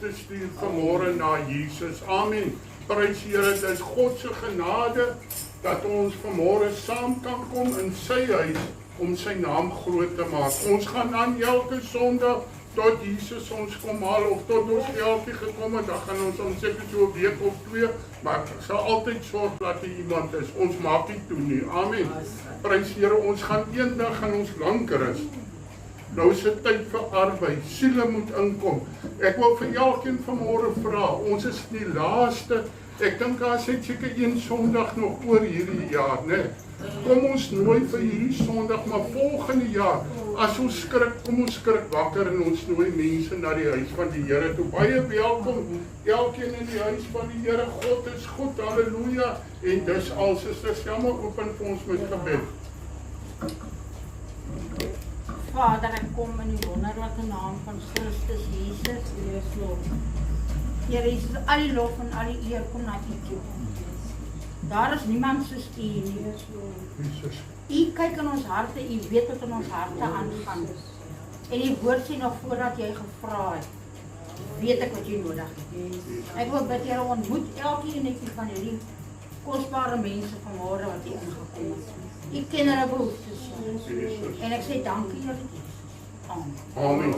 te stuur vanmôre na Jesus. Amen. Prys die Here, dit is God se genade dat ons vanmôre saam kan kom in sy huis om sy naam groot te maak. Ons gaan aan elke Sondag tot Jesus ons kom haal of tot ons geldjie gekom het, dan gaan ons om seker so 'n week of 2, maar ek sal altyd sorg dat daar iemand is. Ons maak nie toe nie. Amen. Prys die Here, ons gaan eendag gaan ons lank rus. Nou is dit tyd vir arbeid. Siele moet inkom. Ek wil vir elkeen vanmôre vra, ons is die laaste, ek dink daar sit seker een Sondag nog oor hierdie jaar, né? Kom ons nooi vir hierdie Sondag, maar volgende jaar, as ons skrik, kom ons skrik wakker en ons nooi mense na die huis van die Here toe. Baie welkom, elkeen in die huis van die Here. God is goed, halleluja. En dis al, susters, jammer open vir ons met gebed. Vader, ek kom in die wonderlike naam van Christus Jesus, Here Jesus, al die lof en al die eer kom na U toe. Daar is niemand soos U nie. U kyk in ons harte, U weet wat in ons harte aangaan. En die woord sê nog voordat jy gevra het, weet ek wat jy nodig het. Ek wil bid, Here, ontmoet elkeen van hierdie kosbare mense vanmôre wat hier ingekom het. U ken hulle behoeftes. En ek sê dankie, Here. Amen.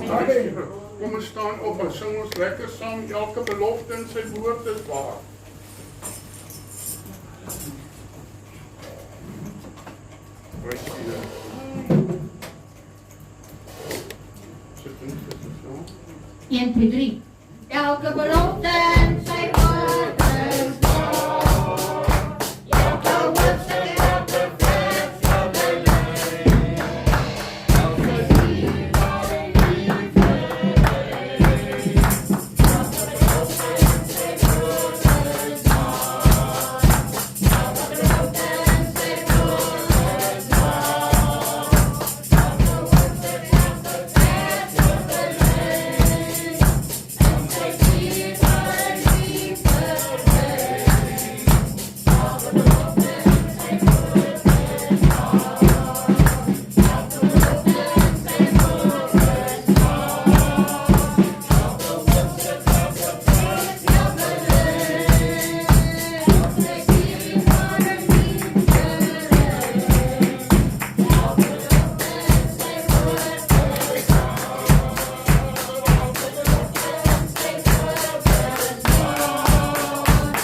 Kom ons staan op en sing ons lekker saam. Elke belofte in sy woord is waar. Prys die Here. Sit in, sit so. 1, 2, 3. Elke belofte in sy woord is waar. Elke woordstuk, elke vers, elke lyn. Elke liefde, liefde. Elke belofte in sy woord is waar. Elke belofte in sy woord is waar. Elke woordstuk, elke vers, elke lyn. Elke liefde, liefde. Elke belofte in sy woord is waar. Elke belofte in sy woord is waar. Elke woordstuk, elke vers, elke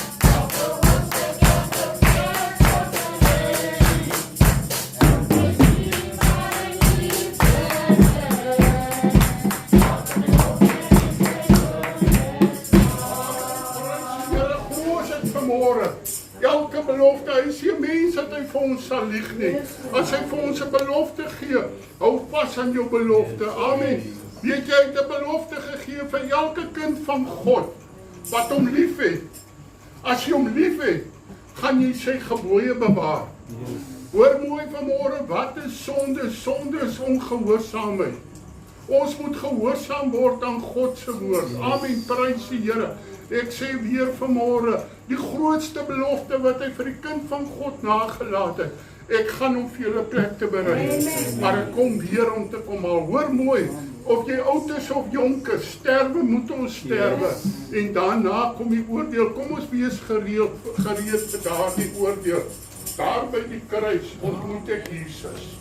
lyn. Elke liefde, liefde. Elke belofte in sy woord is Here, groot is dit vanmôre. Elke belofte, hy sê mense dat hy vir ons sal lieg nie. As hy vir ons 'n belofte gee, hou vas aan jou belofte. Amen. Weet jy, hy het 'n belofte gegee vir elke kind van God wat hom liefhet. As jy hom liefhet, gaan jy sy gebooie bewaar. Hoor mooi vanmôre, wat is sonde? Sonde is ongehoorsaamheid. Ons moet gehoorsaam word aan God se woord. Amen. Prys die Here. Ek sê weer vanmôre, die grootste belofte wat hy vir die kind van God nagelaat het. Ek gaan hom vir julle plek te berei. Maar ek kom weer om te kom haal. Hoor mooi, of jy oud is of jonk is, sterwe moet ons sterwe. En daarna kom die oordeel. Kom ons wees gereed vir daardie oordeel. Daar by die kruis ontmoet ek Jesus.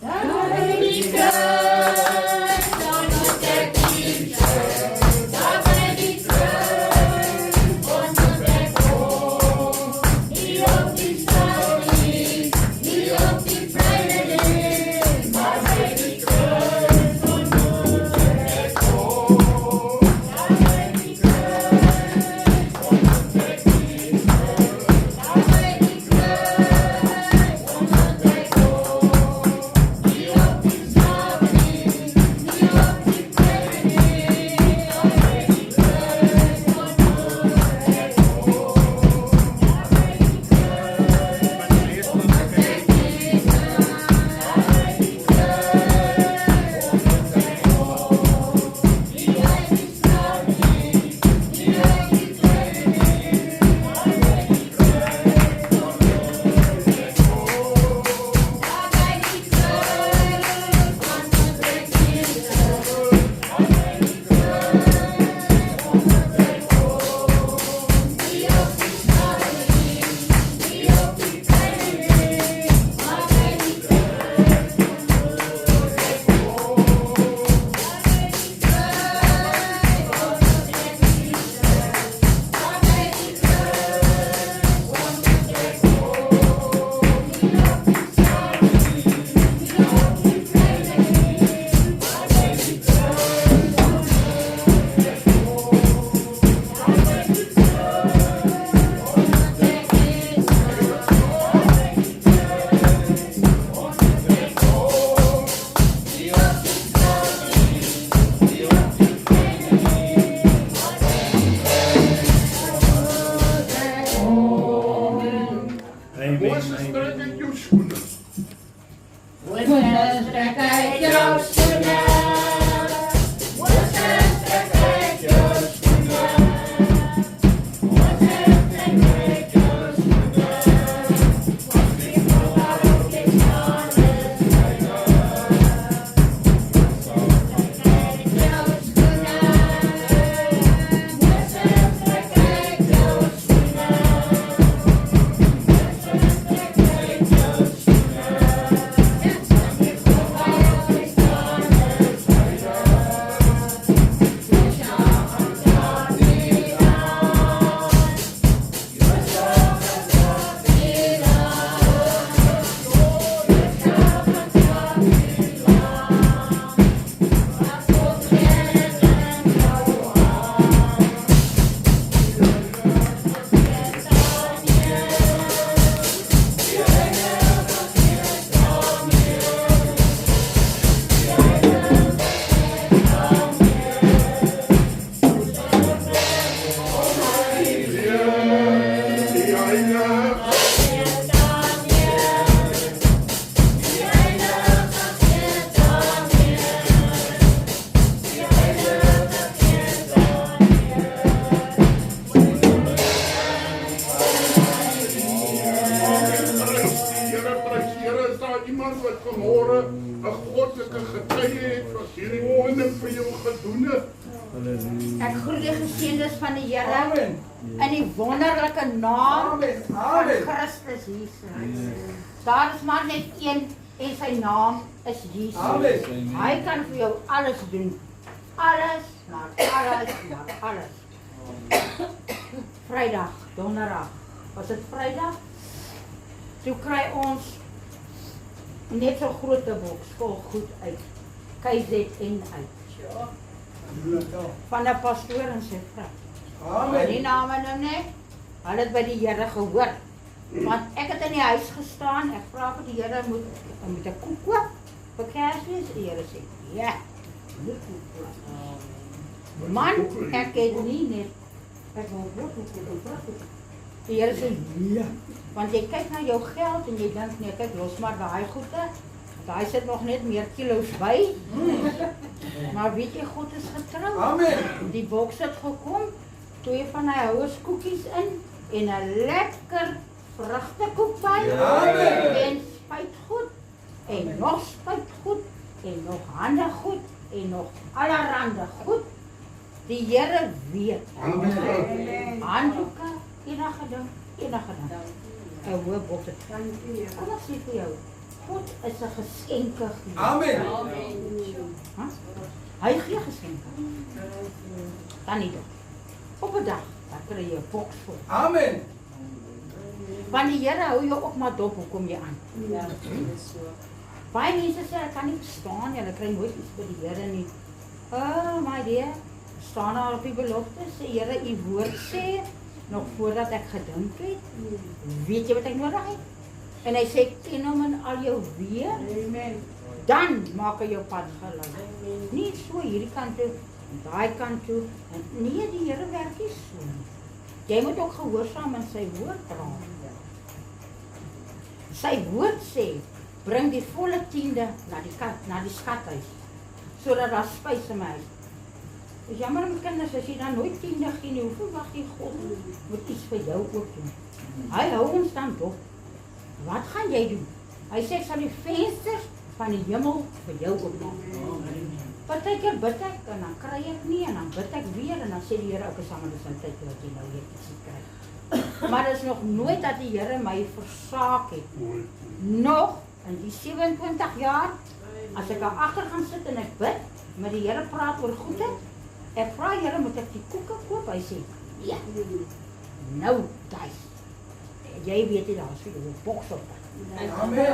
Daar by die kruis ontmoet ek Jesus. Daar by die kruis ontmoet ek God. Nie op die storie, nie op die vryheid, maar by die kruis ontmoet ek God. Daar by die kruis ontmoet ek Jesus. Daar by die kruis ontmoet ek God. Nie op die storie, nie op die vryheid. Ek groet die geseëndes van die Here in die wonderlike naam van Christus Jesus. Daar is maar net een en sy naam is Jesus. Hy kan vir jou alles doen. Alles, maar alles, maar alles. Vrydag, donderdag. Was dit Vrydag? Toe kry ons net so grote boks vol goed uit. KZN uit. Van 'n pastoor en sy vrou. Amen. Die name nou net. Hulle het by die Here gehoor. Want ek het in die huis gestaan, ek vra vir die Here moet 'n koek koop vir Kersfees. Die Here sê, ja, moet koek koop. Man, ek het nie net, ek wil brood koop. Die Here sê, ja, want jy kyk na jou geld en jy dink, nee, kyk, los maar daai goede. Daai sit nog net meer kilo's by. Maar weet jy, God is getrou. Amen. Die boks het gekom, 2 van die houerskoekies in en 'n lekker vrugtekoek by. Amen. En spuitgoed en nog spuitgoed en nog handegoed en nog allerhande goed. Die Here weet. Amen. Handdoeke, enige ding. 'n hoë boks. Kom ons sê vir jou. God is 'n geskenke. Amen. Hy gee geskenke. Dan nie dit. Op 'n dag, dan kry jy 'n boks vol. Amen. Want die Here hou jou ook maar dop, hoekom jy aan. Ja, dis so. Baie mense sê ek kan nie verstaan, hulle kry nooit iets by die Here nie. Oh my dear, staan daar op die belofte, sê Here, u woord sê nog voordat ek gedink het. Weet jy wat ek nodig het? En hy sê, ken hom in al jou weë. Amen. Dan maak hy jou pad gelyk. Nie so hierdie kant toe, en daai kant toe. En nee, die Here werk nie so. Jy moet ook gehoorsaam in sy woord raak. Sy woord sê, bring die volle 10de na die skathuis, sodat daar spys in my huis. Dis jammer met kinders, as jy dan nooit 10de gee nie, hoeveel wag jy God moet iets vir jou ook doen. Hy hou ons dan dop. Wat gaan jy doen? Hy sê, ek sal die vensters van die hemel vir jou oopmaak. Partykeer bid ek, en dan kry ek nie, en dan bid ek weer, en dan sê die Here, ook is saam met die tyd, dat jy nou weer iets kry. Maar dit is nog nooit dat die Here my versaak het. Nog, in die 27 jaar, as ek daar agter gaan sit en ek bid, met die Here praat oor goede, ek vra Here, moet ek die koeke koop? Hy sê, ja, nou, thuis. Jy weet nie, daar is vir jou 'n boks op. Amen.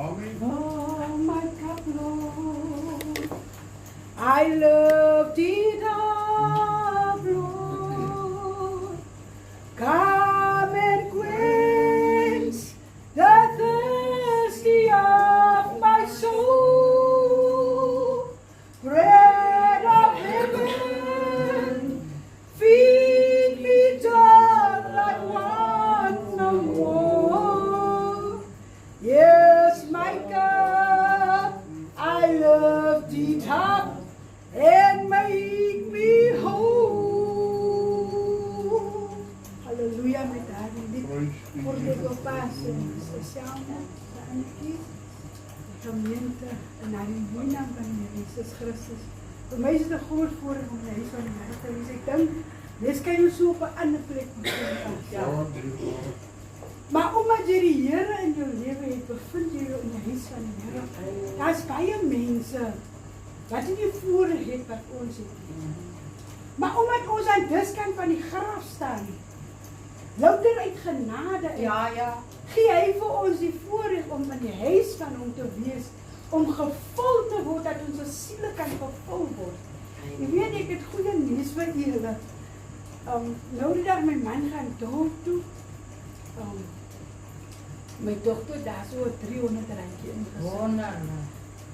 Oh my God, Lord, I love thee now, Lord. Come and quench the thirsty of my soul. Bread of heaven, feed me down like one no more. Yes, my God, I love thee top and make me whole. Hallelujah, my daddy. Voor de compassie, speciaal de gemeente en naar die naam van Jezus Christus. Voor mij is het een groot voordeel om naar huis van de Here te wees. Ik denk, dit kan je zo op een andere plek doen. Maar omdat jy die Here in jou lewe het, bevind jy jou in die huis van die Here. Daar is baie mense wat nie die voorreg het wat ons het. Maar omdat ons aan diskant van die graf staan, louter uit genade uit, gee hy vir ons die voorreg om in die huis van hom te wees, om gevul te word, dat ons siele kan gevul word. Jy weet, ek het goeie nuus vir julle. Nou die dag my man gaan dorp toe, my dochter daar so 300 randje ingesit.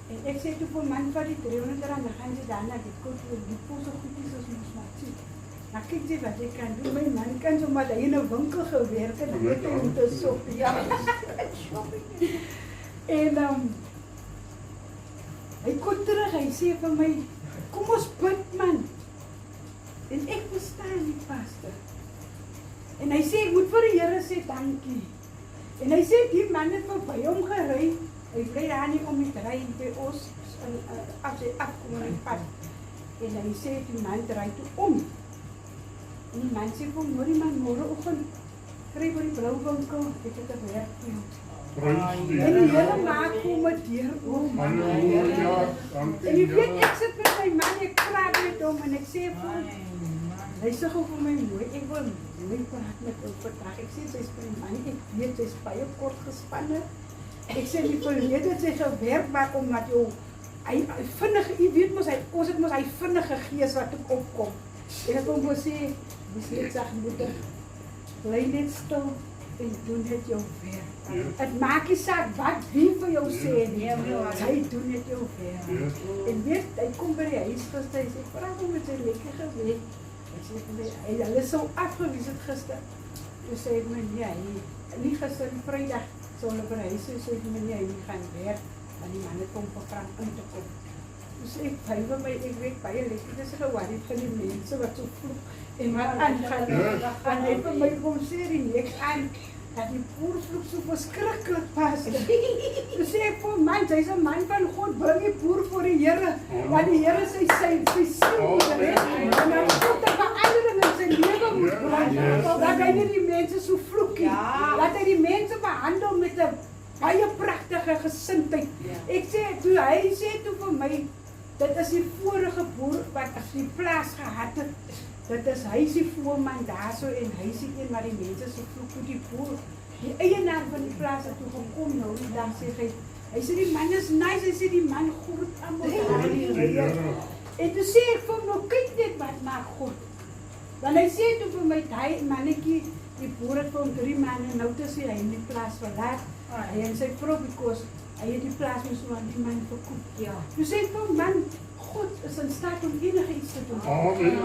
En ek sê toe vir man van die 300 rand, dan gaan sy daarna die kot oor die posse goedies as ons maar sien. Dan kyk sy wat jy kan doen. My man kan so maar in 'n winkel gewerk en weet hy om te shop. Ja, en hy kom terug, hy sê vir my, kom ons bid man. En ek verstaan die pastor. En hy sê, ek moet vir die Here sê dankie. En hy sê, die man het by hom gery, ry by ons as hy afkom in die pad. En hy sê die man draai toe om. En die man sê vir hom, hoor die man, môreoggend kry by die brouwinkel, ek het 'n werk vir jou. Prys die En die Here. Here maak hom 'n deur oop. Halleluja. En Dankie jy weet, Here. ek sit met my man, ek praat met hom en ek sê vir hom, hy sê gou vir my mooi, ek wil mooi praat met hom vandag. Ek sê, sy's vir die man, ek weet, sy's baie kort gespanne. Ek sê, die verlede het sy gewerk, maar omdat hy vinnige, jy weet mos, ons het mos hy vinnige gees wat ook opkom. En ek hom sê, dis net sagmoedig, bly net stil en doen net jou werk. Het maak nie saak wat wie vir jou sê nie, hy doen net jou werk. En weet, hy kom by die huis gister, hy sê, vraag hom met sy lekker geweet. Ek sê vir my, hulle sou afgewees het gister. Toe sê ek my, nee, nie gister, die Vrydag, sou hulle by die huis, sê ek my, nee, hy nie gaan werk, want die man het kom vir Frank in te kom. Toe sê ek, hy vir my, ek weet baie lekker, dis gewaarheid van die mense wat so vloek, en wat aangaan, en hy vir my kom sê, die niks aan, dat die boer vloek so verskriklik pas. Toe sê ek vir man, sy is 'n man van God, bring die boer voor die Here, want die Here sy sien moet red, en dan God 'n verandering in sy lewe moet bring, dat hy nie die mense so vloek nie, dat hy die mense behandel met 'n baie pragtige gesindheid. Ek sê, toe hy sê toe vir my, dit is die vorige boer wat die plaas gehad het, dit is hy is die voorman daarso en hy is die een wat die mense so vloek toe die boer, die eienaar van die plaas het toe gekom nou, die dag sê hy sê die man is nice, hy sê die man groet almal daar in die rye. En toe sê ek vir hom, nou kyk net wat maak God. Want hy sê toe vir my, hy mannetjie, die boer het vir hom 3 maande, nou te sê hy in die plaas verlaat, hy en sy vrou, because hy het die plaas moes nou aan die man verkoop. Toe sê ek vir hom, man, God is in staat om enige iets te doen.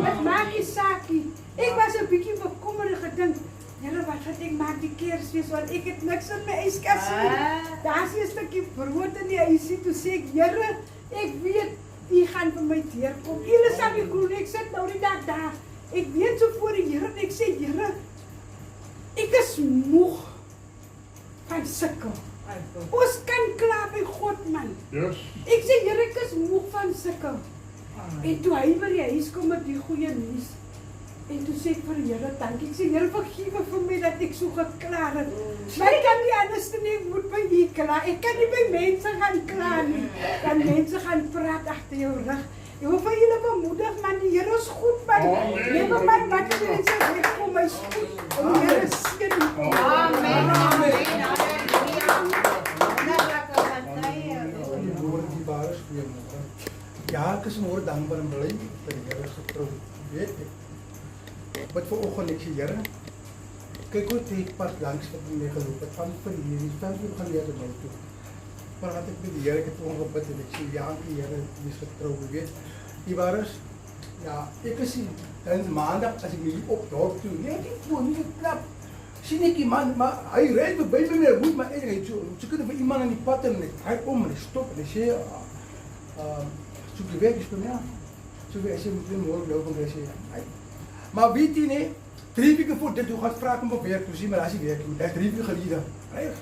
Het maak nie saak nie. Ek was 'n bietjie bekommerd en gedink, Here, wat gaan ek maak die Kersfees, want ek het niks in my yskas nie. Daar's 'n stukkie brood in die huisie, toe sê ek, Here, ek weet, U gaan vir my deurkom. Julle sal nie glo nie, ek sit nou die dag daar. Ek weet so voor die Here en ek sê, Here, ek is moeg van sukkel. Ons kan klaar by God, man. Ek sê, Here, ek is moeg van sukkel. En toe hy by die huis kom met die goeie nuus, en toe sê ek vir die Here, dankie. Ek sê, Here, vergewe vir my dat ek so geklaar het. Maar ek kan nie anders doen nie, ek moet by U klaar. Ek kan nie by mense gaan klaar nie. Dan mense gaan praat agter jou rug. Ek wil vir julle bemoedig, man, die Here is goed, man. Neem my wat die mense wegkom, my is goed. En die Here seën u. Amen. Ja, ek is môre dankbaar en bly dat die Here getrou weet ek. Wat vir oggend ek sê, Here, kyk hoe dit pas langs wat my geloop het van hierdie uur geleer het nou toe. Maar wat ek met die Here, ek het ongebid en ek sê, ja, die Here is getrou, weet. Die waar is, ja, ek is dan maandag as ek my op dorp toe, nee, ek voel nie geklap. Sien ek die man, maar hy ry verby my met 'n hoed, maar ek ry so kan vir iemand aan die pad en ek ry om en ek stop en ek sê, so die weg is vir my. So wie as jy moet môre loop en sê, maar weet jy nie, 3 weke voor dit, hoe gaan vraag om op werk, toe sê, maar as jy werk, dit is 3 weke gelede, reg.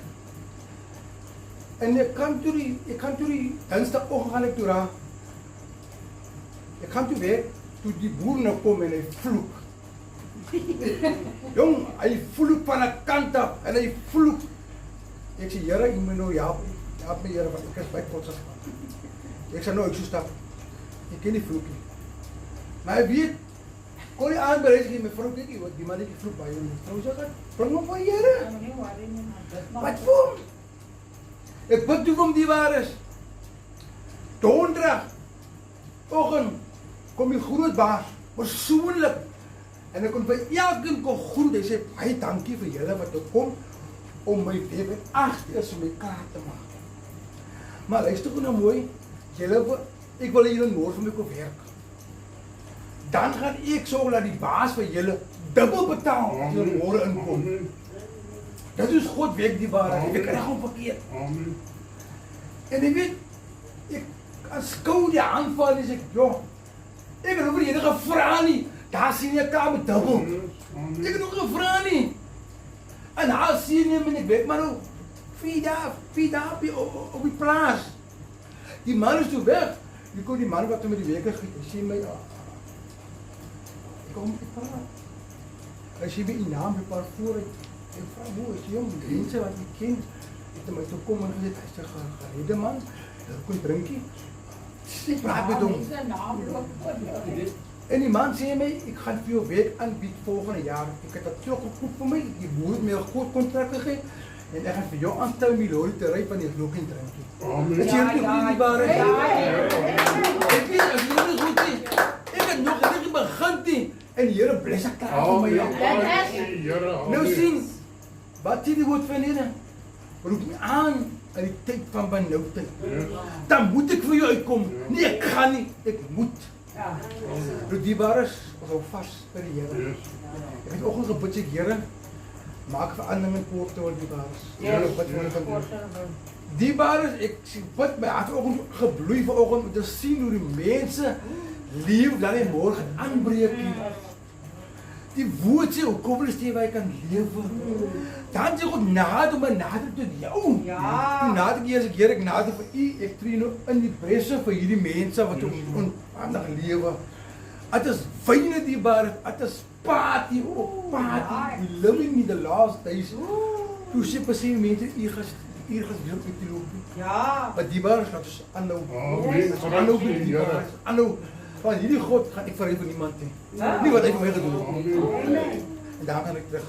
En ek kan toe die dinsdagoggend gaan ek toe raak. Ek gaan toe werk, toe die boer nou kom en hy vloek. Jong, hy vloek van 'n kant af en hy vloek. Ek sê, Here, U moet nou help my, Here, want ek is by kotsas. Ek sê nou, ek so stap. Ek ken die vloek nie. Maar hy weet, kon die aanbereid gee, my vrou weet nie, wat die man het die vloek by hom. Vrou sê, bring hom van Here. Wat voor? Ek bid toe om die waar is. Donderdag oggend kom die groot baas, persoonlik. En ek kon by elkeen kon groet, hy sê, baie dankie vir julle wat ek kom, om my weer 8 uur om my klaar te maak. Maar luister nou mooi, ek wil julle môre vir my kom werk. Dan gaan ek sorg dat die baas vir julle dubbel betaal, as julle môre inkom. Dit is God weet die waarheid, ek kry gewoon verkeerd. En ek weet, ek skou die aanval, en ek, joh, ek het over enige vraag nie, daar sien jy klaar met dubbel. Ek het ook gevraag nie. En daar sien jy, en ek weet maar nou, 4 dae op die plaas. Die man is toe weg. Ek kon die man wat met die weke giet, hy sê my, ek kom te praat. Hy sê my die naam, die paar vooruit. Ek vraag, hoe is jong, die mense wat ek ken, het my toe kom en gezegd, hy is een gerede man, ek kon drinkie. Ek praat met hom. En die man sê my, ek gaan vir jou werk aanbied volgende jaar. Ek het dat so goed vir my, die boer het my een goed contract gegeen, en ek gaan vir jou aanstel om die lorry te ry van die rook en drinkie. Amen. Is jy nie goed die waarheid? Ek weet, as jy nie goed is, ek het nog nie begin nie, en die Here bless ek klaar vir my. Nou sien, wat sê die woord van Here? Roep my aan die tyd van benoudheid. Dan moet ek vir jou uitkom. Nee, ek gaan nie, ek moet. Die bares, ons hou vast by die Here. Ek het oggend gebid, sê Here, maak verandering in Porto, die bares. Die bares, ek bid, my hart oggend gebloei vanoggend, om te sien hoe die mense leef, dat die morgen aanbreek. Die woord sê, hoe kom jy sê waar jy kan lewe? Dan sê God, nader my nader tot jou. Die nader die ek Here, ek nader vir u, ek tree nou in die bresse vir hierdie mense wat onhandig lewe. Het is wyne die bar, het is party op party. We living in the last days. Toe sê per se mense, u gaan weer op die loop. Maar die bar is ons aanhou. Aanhou by die bar. Aanhou. Van hierdie God gaan ek vergeet vir niemand nie. Nie wat hy vir my gedoen het. En daar gaan ek terug.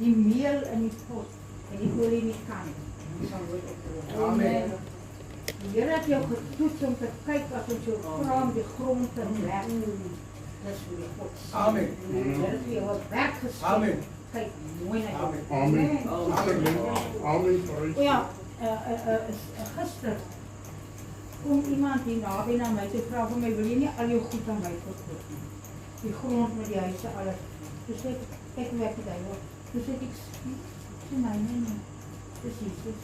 Die meel in die pot en die olie in die kan. Amen. Die Here het jou getoets om te kyk as ons jou vra om die grond te werk. Dis hoe die God sê. Amen. Die Here het jou werk gesê. Amen. Kyk mooi na jou. Amen. Amen. Ja, gister kom iemand hier naby na my toe vra vir my, wil jy nie al jou goed aan my verkoop nie? Die grond met die huise, alles. Toe sê ek werk die duivel. Toe sê ek, nee. Dis Jesus.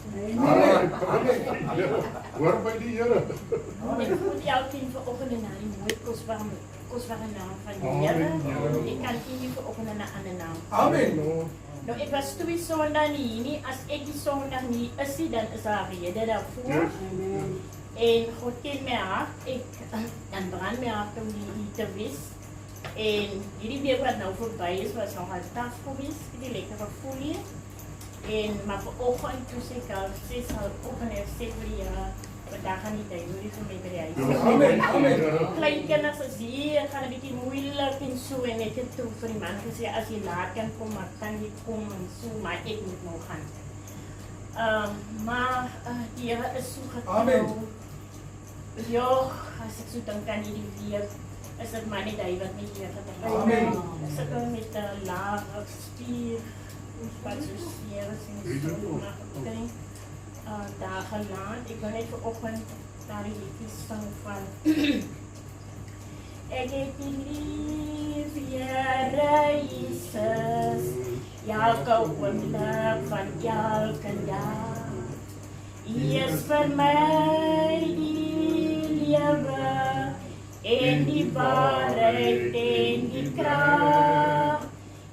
Hoor by die Here. Ek voel elkeen vanoggend na die mooi kosbare naam van die Here. Ek kan nie vanoggend na 'n ander naam. Amen. Nou ek was 2 Sondae nie, as ek die Sondag nie is nie, dan is daar rede daarvoor. En God ken my hart, dan brand my hart om die te wees. En hierdie week wat nou verby is, was nog al taaf gewees, die lekkere folie. Maar vanoggend toe sê ek al, sê sal op en sê vir die Here, vandag gaan die tyd nodig vir my by die huis. Amen. Klein kinders is hier, gaan 'n bietjie moeilik en so, en ek het toe vir die man gesê, as jy laat kan kom, maar kan jy kom en so, maar ek moet nou gaan. Maar die Here is so getrou. Amen. Ja, as ek so dink aan hierdie week, is dit maar net hy wat my hier gedink het. Amen. Ek sit met 'n lae spier, wat so seer is en so, maar ek daar geland. Ik ben net vanochtend naar die liedjes van ek het die lief, Here Jesus, elke oomblik van elke dag. U is vir my die lewe en die waarheid en die krag.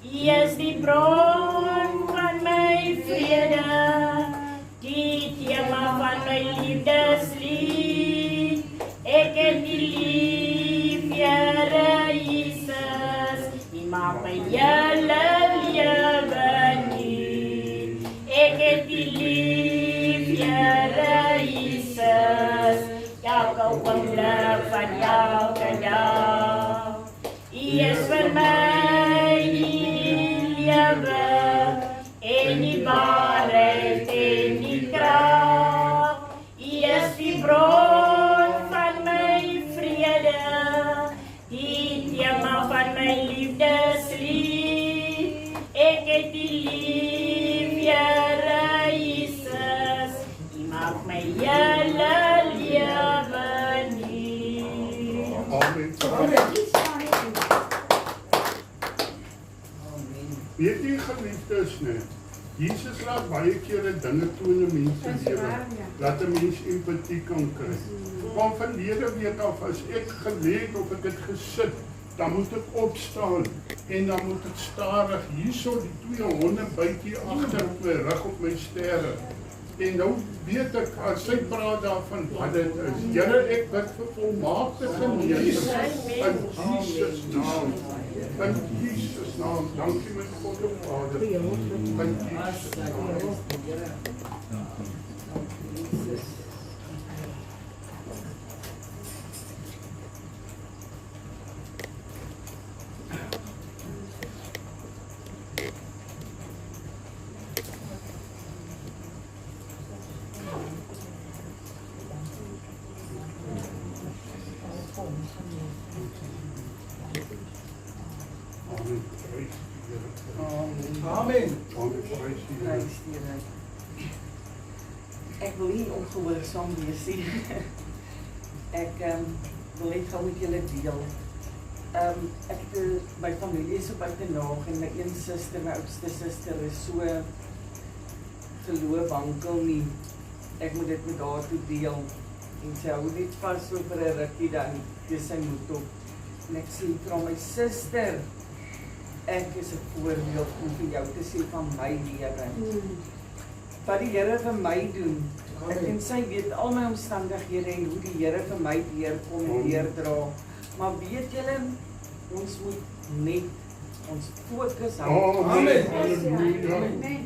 U is die bron van my vrede, die tema van my liefdeslied. Ek het die lief, Here Jesus, U maak my hele lewe nuut. Ek het die lief, Here Jesus, elke oomblik van elke dag. U is vir my die lewe en die waarheid en die krag. U is die bron van my vrede, die tema van my liefdeslied. Ek het die lief, Here Jesus, U maak my hele lewe nuut. Amen. Weet jy geliefdes net, Jesus laat baie kere dinge toe in 'n mens se lewe, laat 'n mens empatie kan kry. Van verlede week af as ek gelê het of ek het gesit dan moet ek opstaan en dan moet ek stadig hierso die 2 honde byt hier agter op my rug op my sterre. En nou weet ek, as sy praat daarvan wat dit is. Here, ek bid vir volmaakte genesing in Jesus naam. In Jesus naam. Dankie my God en Vader. In Jesus naam. Amen. Ek wil nie ongehoorsaam wees nie. Ek wil net gou met julle deel. Ek het my familie so buitenaag en my een suster, my oudste suster is so geloof wankel nie. Ek moet dit met haar toe deel. En sy hou net vas so vir 'n rukkie dan dis sy moed op. En ek sê vir my suster, ek is 'n voorbeeld om vir jou te sê van my lewe. Wat die Here vir my doen. Ek en sy weet al my omstandighede en hoe die Here vir my deurkom en deurdra. Maar weet julle, ons moet net ons fokus hou. Amen. Halleluja.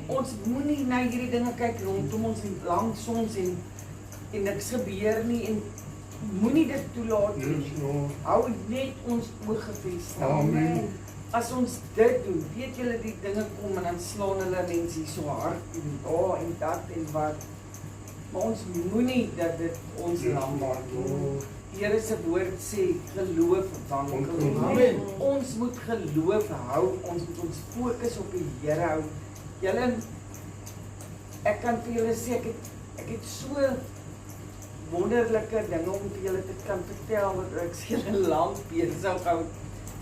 Ons moenie na hierdie dinge kyk rondom ons en langs ons en niks gebeur nie en moenie dit toelaat nie. Hou net ons oë gefestig. Amen. As ons dit doen, weet julle die dinge kom en dan slaan hulle mense so hard en daar en dat en wat. Maar ons moenie dat dit ons lam maak. Die Here se woord sê geloof wankel. Amen. Ons moet geloof hou, ons moet ons fokus op die Here hou. Julle, ek kan vir julle sê ek het so wonderlike dinge om vir julle te kan vertel wat ek se julle lank besig hou.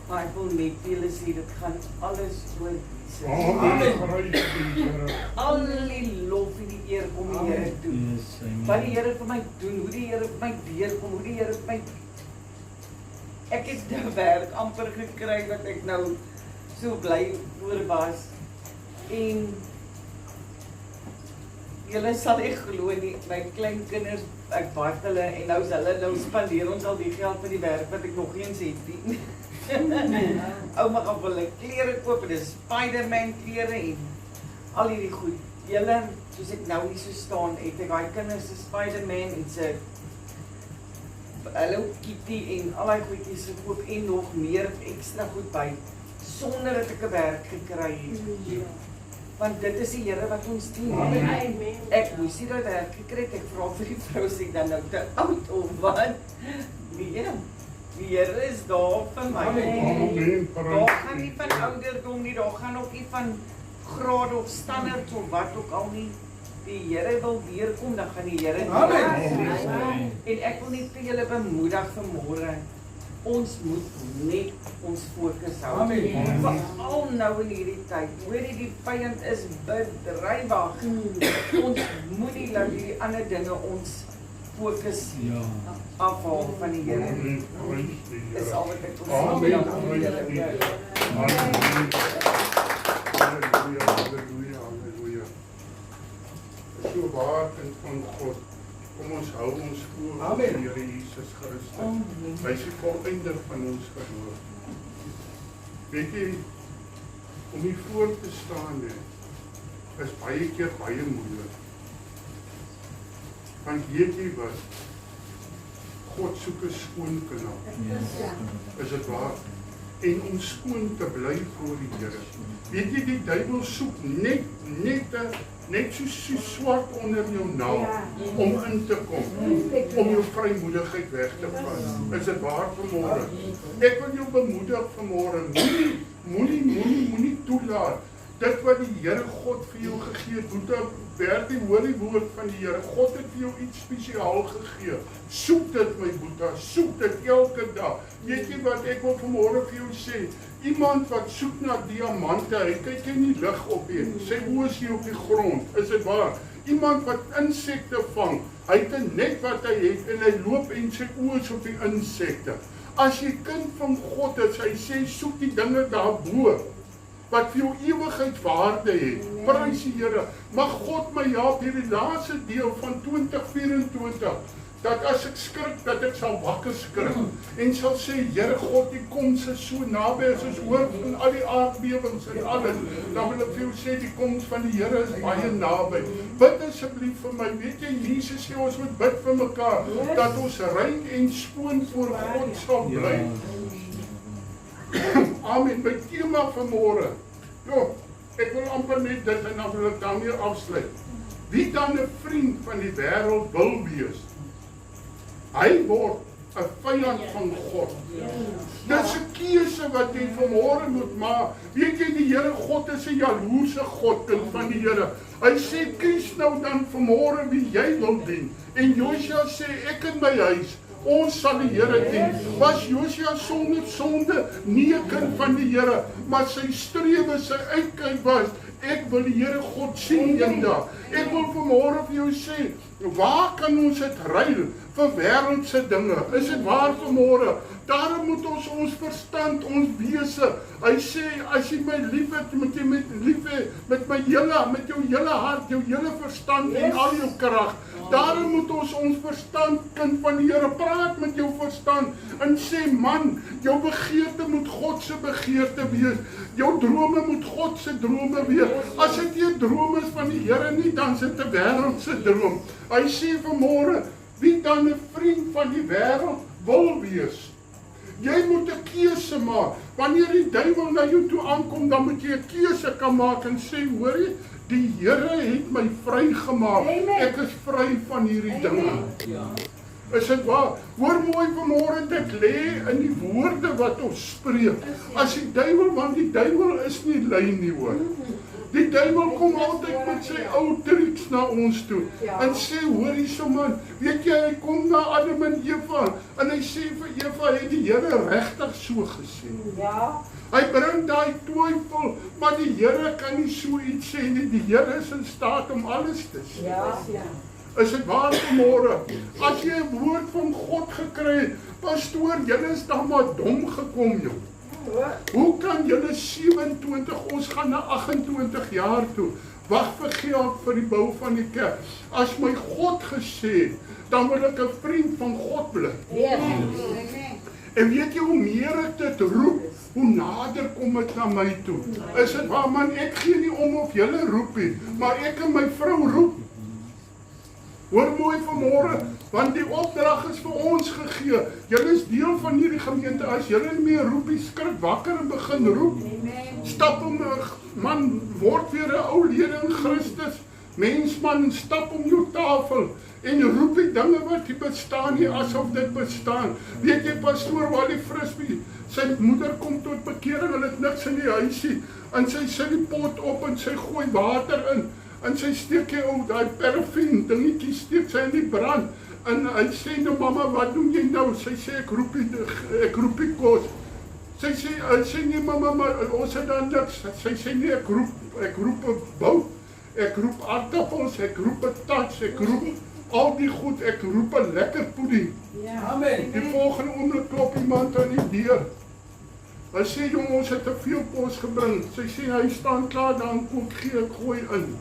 Maar ek wil net vir julle sê dit gaan alles oor Jesus. Amen. Al die lof en die eer kom die Here toe. Wat die Here vir my doen, hoe die Here vir my deurkom, hoe die Here vir my ek het die werk amper gekry wat ek nou so bly oor was. En julle sal nie glo nie, my kleinkinders, ek wag hulle en nou spandeer ons al die geld vir die werk wat ek nog nie eens het nie. Ouma gaan vir hulle klere koop en dis Spider-Man klere en al hierdie goed. Julle, soos ek nou hier so staan, het ek daai kinders se Spider-Man en se Hello Kitty en al die goedjies gekoop en nog meer ekstra goed by sonder dat ek 'n werk gekry het. Want dit is die Here wat ons dien. Amen. Ek moes nie daai werk gekry het. Ek vra vir die vrou sê dan nou te oud of wat? Nee. Die Here is daar vir my. Amen. Daar gaan nie van ouderdom nie, daar gaan ook nie van graad of standaard of wat ook al nie. Die Here wil weerkom, dan gaan die Here Amen. En ek wil net vir julle bemoedig vanmôre. Ons moet net ons fokus hou. Amen. Veral nou in hierdie tyd. Hoorie die vyand is bedrywig. Ons moenie laat hierdie ander dinge ons fokus afhaal van die Here. Dis al wat ek wil sê. Amen. Halleluja. Halleluja. So waar en van God. Kom ons hou ons voor op die Here Jesus Christus. Hy is die voleinde van ons geloof. Weet jy, om hier voor te staan is baie keer baie moeilik. Want weet jy wat? God soek 'n skoon kanaal. Is dit waar? En om skoon te bly voor die Here. Weet jy, die duiwel soek net so swart onder jou naam om in te kom, om jou vrymoedigheid weg te vat. Is dit waar vanmôre? Ek wil jou bemoedig vanmôre, moenie toelaat dit wat die Here God vir jou gegee het. Boeta, Bertie, hoor die woord van die Here. God het vir jou iets spesiaal gegee. Soek dit, my boeta, soek dit elke dag. Weet jy wat ek wil vanmôre vir jou sê? Iemand wat soek na diamante, hy kyk nie lig op nie. Sy oë is hier op die grond. Is dit waar? iemand wat insekte vang. Hy het 'n net wat hy het en hy loop en sy oë is op die insekte. As jy kind van God is, hy sê soek die dinge daarbo wat vir jou ewigheidswaarde het. Prys die Here. Mag God my help hierdie laaste deel van 2024 dat as ek skrik, dat ek sal wakker skrik en sal sê, Here God, die koms is so naby as ons hoor van al die aardbewings en alles. Dan wil ek vir jou sê, die koms van die Here is baie naby. Bid asseblief vir my. Weet jy, Jesus sê ons moet bid vir mekaar, dat ons rein en skoon voor God sal bly. Amen. My tema vanmôre. Jo, ek wil amper net dit en dan wil ek daarmee afsluit. Wie dan 'n vriend van die wêreld wil wees, hy word 'n vyand van God. Dis 'n keuse wat jy vanmôre moet maak. Weet jy, die Here God is 'n jaloerse God, kind van die Here. Hy sê, kies nou dan vanmôre wie jy wil dien. En Josua sê, ek in my huis, ons sal die Here dien. Was Josua sonder sonde? Nee, kind van die Here. Maar sy strewe, sy uitkyk was, ek wil die Here God sien eendag. Ek wil vanmôre vir jou sê, waar kan ons dit ruil vir wêreldse dinge? Is dit waar vanmôre? Daarom moet ons verstand, ons wese. Hy sê, as jy my lief het, moet jy met lief hê, met jou hele hart, jou hele verstand en al jou krag. Daarom moet ons verstand, kind van die Here, praat met jou verstand en sê, man, jou begeerte moet God se begeerte wees. Jou drome moet God se drome wees. As dit nie 'n droom is van die Here nie, dan is dit 'n wêreldse droom. Hy sê vanmôre, wie dan 'n vriend van die wêreld wil wees? Jy moet 'n keuse maak. Wanneer die duiwel na jou toe aankom, dan moet jy 'n keuse kan maak en sê, hoor jy, die Here het my vrygemaak. Ek is vry van hierdie dinge. Is dit waar? Hoor mooi vanmôre, dit lê in die woorde wat ons spreek. As die duiwel, want die duiwel is nie lui nie, hoor. Die duiwel kom altyd met sy ou triks na ons toe en sê, hoor hierso man, weet jy, hy kom na Adam en Eva en hy sê vir Eva, het die Here regtig so gesê? Ja. Hy bring daai twyfel, maar die Here kan nie so iets sê nie. Die Here is in staat om alles te sê. Ja. Is dit waar vanmôre? As jy 'n woord van God gekry het, pastoor, julle is dan maar dom gekom, joh. Hoe kan julle 27, ons gaan na 28 jaar toe, wag vir geld vir die bou van die kerk? As my God gesê het, dan wil ek 'n vriend van God bly. En weet jy, hoe meer ek dit roep, hoe nader kom dit na my toe. Is dit waar, man, ek gee nie om of julle roep nie, maar ek en my vrou roep. Hoor mooi vanmôre, want die opdrag is vir ons gegee. Julle is deel van hierdie gemeente. As julle nie meer roep, skrik wakker en begin roep. Stap om, man, word weer 'n ou lede in Christus. Mensman, stap om jou tafel en roep die dinge wat nie bestaan nie, asof dit bestaan. Weet jy, pastoor Wally Frisbee, sy moeder kom tot bekering, hulle het niks in die huisie, en sy sit die pot op en sy gooi water in, en sy steek jy ou, daai parafin dingetjie steek sy in die brand, en hy sê nou, mamma, wat doen jy nou? Sy sê, ek roep die kos. Sy sê nie, mamma, maar ons het dan niks. Sy sê nie, ek roep 'n bout, ek roep aardappels, ek roep 'n tats, ek roep al die goed, ek roep 'n lekker pudding. Amen. Die volgende oomblik klop iemand aan die deur. Hy sê, jong, ons het te veel kos gebring. Sy sê, hy staan klaar, dan kom ek gooi in.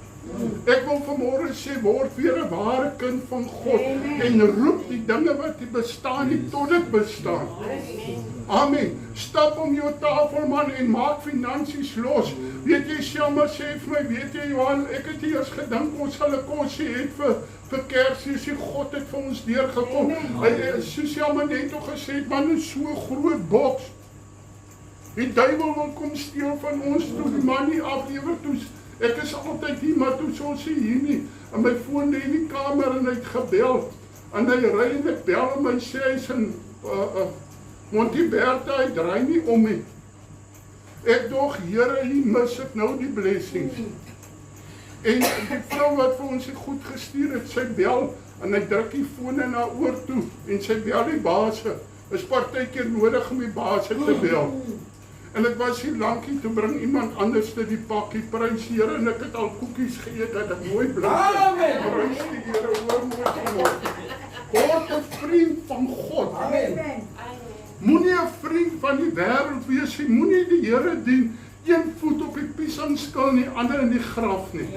Ek wil vanmôre sê, word weer 'n ware kind van God en roep die dinge wat nie bestaan nie tot dit bestaan. Amen. Stap om jou tafel, man, en maak finansies los. Weet jy, Selma sê vir my, weet jy, Johan, ek het eers gedink ons sal 'n kosie hê vir Kersies, die God het vir ons deurgekom. Hy Selma net nog gesê, man, is so 'n groot boks. Die duiwel wil kom steel van ons toe, die man nie aflewer toe. Ek is altyd hier, maar toe so sê hier nie. En my foon lê in die kamer en hy het gebel. En hy ry en ek bel en my sê hy is in Monteberta, hy draai nie om nie. Ek dog, Here, hier mis ek nou die blessings. En die vrou wat vir ons goed gestuur het, sy bel en hy druk die foon in haar oor toe en sy bel die baas. Is partykeer nodig om die baas te bel. En ek was hier lankie, toe bring iemand anders die pakkie, prys die Here, en ek het al koekies geëet, dat ek mooi bly. Amen. Prys die Here, hoor mooi vanmorgen. Word 'n vriend van God. Amen. Moenie 'n vriend van die wêreld wees nie, moenie die Here dien, een voet op die piesangskil en die ander in die graf nie.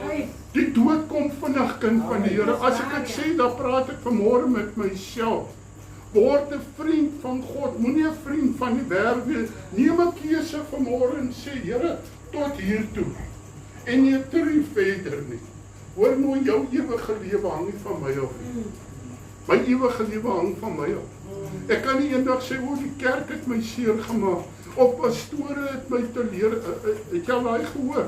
Die dood kom vinnig, kind van die Here. As ek dit sê, dan praat ek vanmôre met myself. Word 'n vriend van God, moenie 'n vriend van die wêreld wees. Neem 'n keuse vanmôre en sê, Here, tot hier toe. En jy tree verder nie. Hoor nou, jou ewige lewe hang nie van my af nie. My ewige lewe hang van my af. Ek kan nie eendag sê, o, die kerk het my seer gemaak, of pastore het my teleer, het jy al daai gehoor?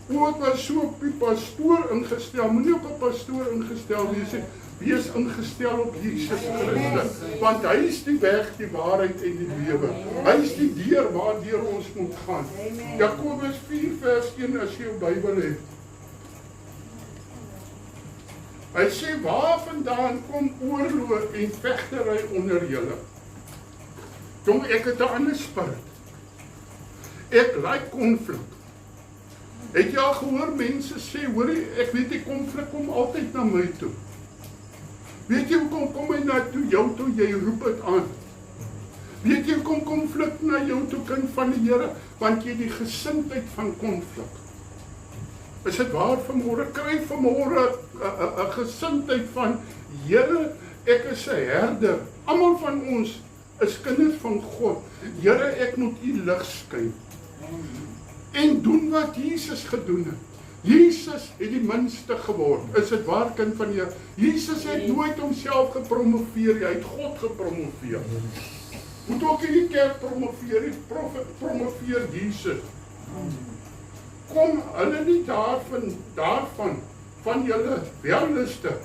O, het was so op die pastoor ingestel, moenie op 'n pastoor ingestel wees nie, wees ingestel op Jesus Christus, want hy is die weg, die waarheid en die lewe. Hy is die deur waardeur ons moet gaan. Jakobus 4 vers 1 as jy jou Bybel het. Hy sê, waar vandaan kom oorlog en vegtery onder julle? Jong, ek het 'n ander spirit. Ek like konflik. Het jy al gehoor mense sê, hoorie, ek weet die konflik kom altyd na my toe. Weet jy hoekom kom hy na jou toe, jy roep het aan? Weet jy hoekom konflik na jou toe, kind van die Here? Want jy die gesindheid van konflik. Is dit waar vanmôre? Kry vanmôre 'n gesindheid van, Here, ek is 'n herder. Almal van ons is kinders van God. Here, ek moet U lig skyn. En doen wat Jesus gedoen het. Jesus het die minste geword. Is dit waar, kind van die Here? Jesus het nooit homself gepromoveer, hy het God gepromoveer. Moet ook in die kerk promoveer, die profet promoveer Jesus. Kom hulle nie daarvan van julle welliste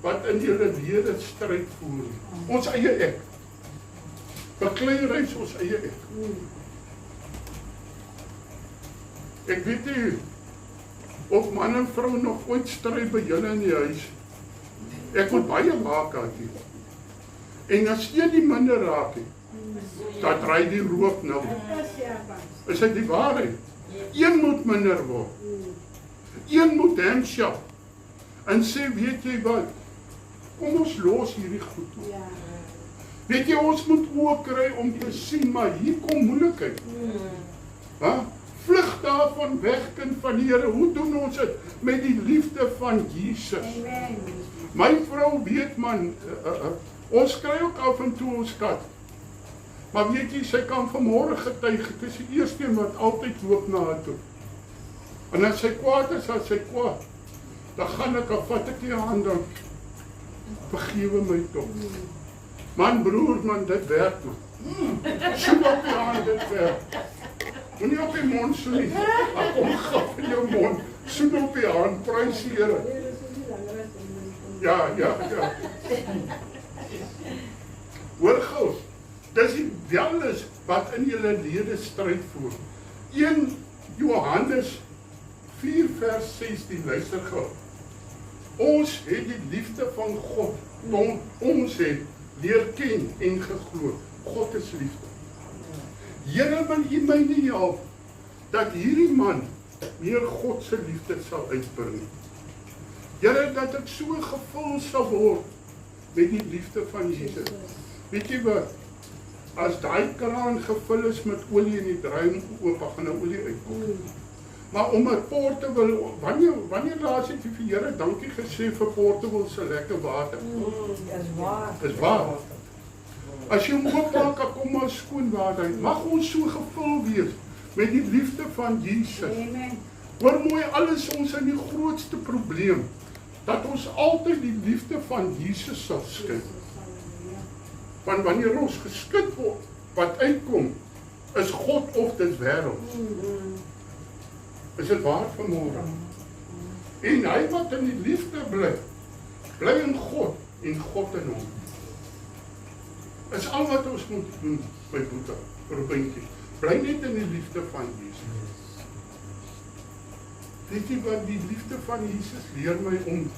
wat in julle lede stryd voer. Ons eie ek. Beklei reis ons eie ek. Ek weet nie of man en vrou nog ooit stry by julle in die huis. Ek moet baie waak aan dit. En as jy die minder raak het, dan draai die rook nou. Is dit die waarheid? Een moet minder word. Een moet handshake. En sê, weet jy wat? Kom ons los hierdie goed toe. Weet jy, ons moet oë kry om te sien, maar hier kom moeilikheid. Vlug daarvan weg, kind van die Here. Hoe doen ons dit? Met die liefde van Jesus. My vrou weet man, ons kry ook af en toe ons kat. Maar weet jy, sy kan vanmôre getuig, het is die eerste een wat altyd loop na haar toe. En as sy kwaad is, as sy kwaad, dan gaan ek af, vat ek die hand dan, vergewe my tog. Man, broer, man, dit werk man. Soek op die hand, dit werk. Moet nie op die mond soen nie, kom gaf in jou mond, soek op die hand, prys die Here. Ja. Hoor gou, dis die wellus wat in julle lede stryd voer. 1 Johannes 4 vers 16, luister gou. Ons het die liefde van God, ons het leer ken en geglo. God is liefde. Here, wil U my nie help dat hierdie man meer God se liefde sal uitbring. Here, dat ek so gevul sal word met die liefde van Jesus. Weet jy wat? As daai kraan gevul is met olie en die draai oop, gaan nou olie uitkom. Maar om 'n portable, wanneer laas het jy vir Here dankie gesê vir portable se lekker water? Dis waar. As jy hom oopmaak, kom maar skoon water uit. Mag ons so gevul wees met die liefde van Jesus. Hoor mooi, alles ons in die grootste probleem, dat ons altyd die liefde van Jesus sal skyn. Want wanneer ons geskit word, wat uitkom, is God of dis wêreld. Is dit waar vanmôre? En hy wat in die liefde bly in God en God in hom. Is al wat ons moet doen, my boete, verbindjie. Bly net in die liefde van Jesus. Weet jy wat, die liefde van Jesus leer my om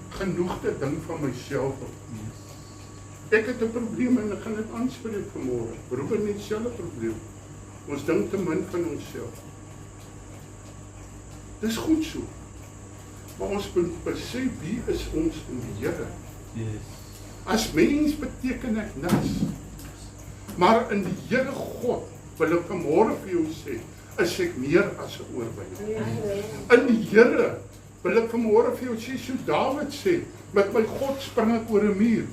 genoeg te dink van myself. Ek het 'n probleem en ek gaan dit aanspreek vanmôre. Probeer net selfe probleem. Ons dink te min van onsself. Dis goed so. Maar ons moet besef wie is ons in die Here. As mens beteken ek niks. Maar in die Here God wil ek vanmôre vir jou sê, is ek meer as 'n oorwinnaar. In die Here wil ek vanmôre vir jou sê, so Dawid sê, met my God spring ek oor 'n muur.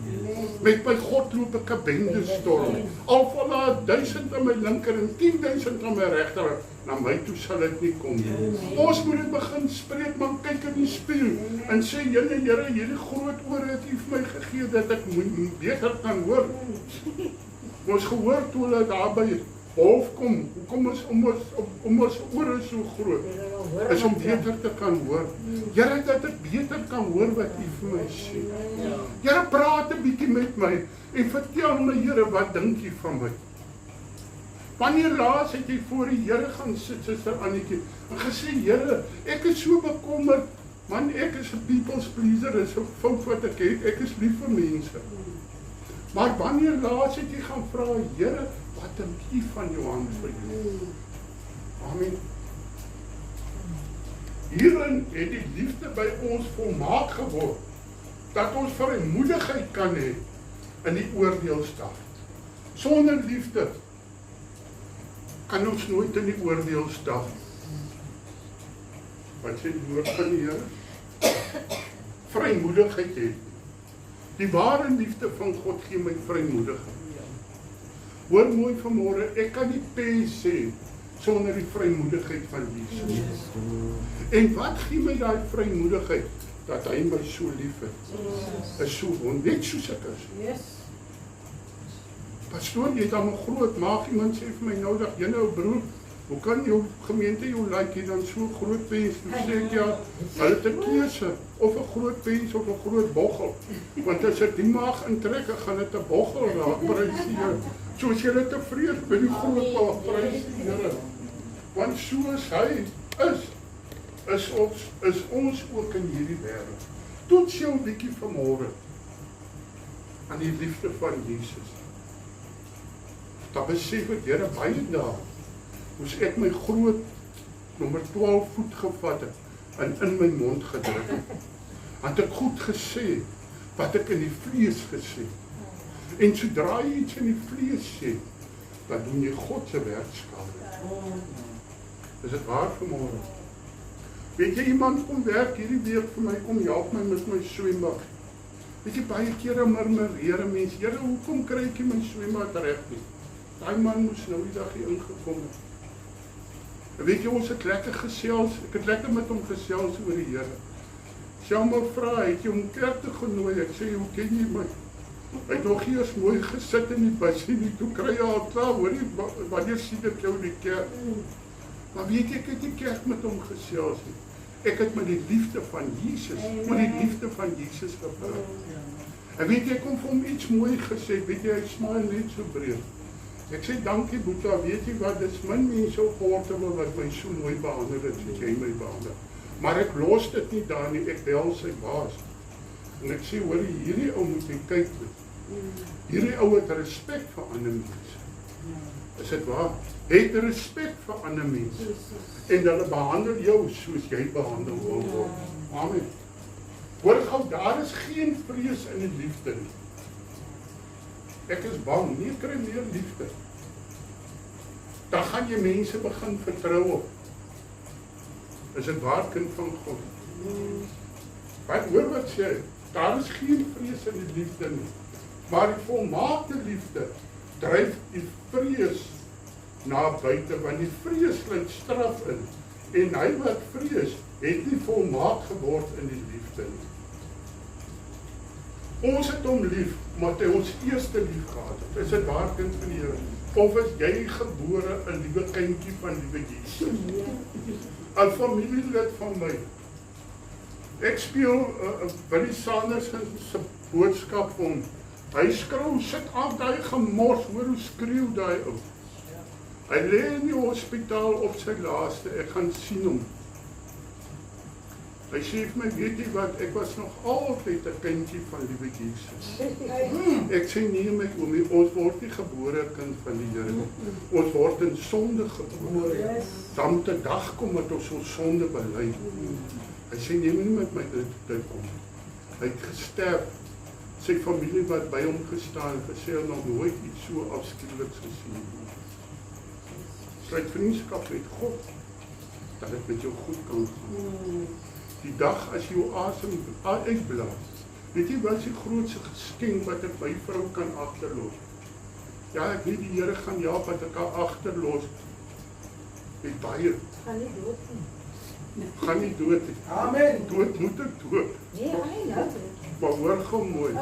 Met my God loop ek 'n bendestorm. Al val daar 1000 aan my linker en 10.000 aan my regter, na my toe sal dit nie kom nie. Ons moet dit begin spreek, maar kyk in die spieël en sê, Here, hierdie groot ore het U vir my gegee dat ek beter kan hoor. Ons gehoor toe hulle daar by Hof kom, hoekom is om ons ore so groot? Is om beter te kan hoor. Here, dat ek beter kan hoor wat U vir my sê. Here, praat 'n bietjie met my en vertel my, Here, wat dink U van my? Wanneer laas het jy voor die Here gaan sit, Suster Annetjie, en gesê, Here, ek is so bekommerd, man, ek is 'n people's pleaser, is 'n fout wat ek het, ek is lief vir mense. Maar wanneer laas het jy gaan vra, Here, wat dink U van Johan vir jou? Amen. Hierin het die liefde by ons volmaak geword, dat ons vrymoedigheid kan hê in die oordeelsdag. Sonder liefde kan ons nooit in die oordeelsdag. Wat sê die woord van die Here? Vrymoedigheid hê. Die ware liefde van God gee my vrymoedigheid. Hoor mooi vanmôre, ek kan nie P sê sonder die vrymoedigheid van Jesus. En wat gee my daai vrymoedigheid? Dat hy my so lief het. Is so net soos ek is. Pastoor, jy het al groot maag, iemand sê vir my nou dag, jy nou broer, hoe kan jou gemeente jou like jy dan so groot pens? Toe sê ek ja, hulle het 'n keuse, of 'n groot pens of 'n groot boggel. Want as ek die maag intrek, gaan dit 'n boggel raak, prys die Here. Soos jy tevrede met die groot maag, prys die Here. Want soos hy is ons ook in hierdie wêreld. Toets jou 'n bietjie vanmôre aan die liefde van Jesus. Dan besef ek, Here, baie dae moes ek my groot nommer 12 voet gevat het en in my mond gedruk het. Want ek goed gesê wat ek in die vlees gesê. En sodra jy iets in die vlees sê, dan doen jy God se werk skade. Is dit waar vanmôre? Weet jy, iemand kom werk hierdie week vir my, kom help my met my swembad. Weet jy, baie kere murmureer mense, Here, hoekom kry ek nie my swembad reg nie? Daai man moes nou die dag hier ingekom het. En weet jy, ons het lekker gesels, ek het lekker met hom gesels oor die Here. Sjamal vra, het jy hom kerk toe genooi? Ek sê, hoe ken jy my? Hy het nog eers mooi gesit in die bus en toe kry jy al klaar, hoor jy, wanneer sien ek jou in die kerk? Maar weet jy, ek het nie kerk met hom gesels nie. Ek het met die liefde van Jesus, met die liefde van Jesus gepraat. En weet jy, ek kom vir hom iets mooi gesê, weet jy, hy smaal net so breed. Ek sê, dankie Boeta, weet jy wat, dis min mense op Portable wat my so mooi behandel het, soos jy my behandel. Maar ek los dit nie daar nie, ek bel sy baas. En ek sê, hoor, hierdie ou moet jy kyk met. Hierdie ou het respek vir ander mense. Is dit waar? Het respek vir ander mense. En hulle behandel jou soos jy behandel wil word. Amen. Hoor gou, daar is geen vrees in die liefde nie. Ek is bang, nie kry meer liefde. Dan gaan jy mense begin vertrou op. Is dit waar, kind van God? Wat hoor wat sê? Daar is geen vrees in die liefde nie. Maar die volmaakte liefde dryf die vrees na buite, want die vrees sluit straf in. En hy wat vrees, het nie volmaak geword in die liefde nie. Ons het hom lief, omdat hy ons eerste lief gehad het. Is dit waar, kind van die Here? Of is jy gebore 'n liewe kindjie van liewe Jesus? 'n familielid van my. Ek speel Willie Sanders se boodskap vir hom. Hy skreeu, sit af daai gemors, hoor hoe skreeu daai ou. Hy lê in die hospitaal op sy laaste, ek gaan sien hom. Hy sê vir my, weet jy wat, ek was nog altyd 'n kindjie van liewe Jesus. Ek sê nee my oomie, ons word nie gebore kind van die Here nie. Ons word in sonde gebore. Dan moet 'n dag kom dat ons ons sonde bely. Hy sê nee, nie met my dit kom. Hy het gesterf. Sy familie wat by hom gestaan het, gesê hy nog nooit iets so afskuweliks gesien nie. Sluit vriendskap met God, dat dit met jou goed kan gaan. Die dag as jy jou asem uitblaas, weet jy wat is die grootste geskenk wat ek my vrou kan agterlos? Ja, ek weet die Here gaan help wat ek kan agterlos. Met baie. Gaan nie dood nie. Gaan nie dood nie. Amen. Dood moet ek dood. Nee, hy nou. Maar hoor gou mooi.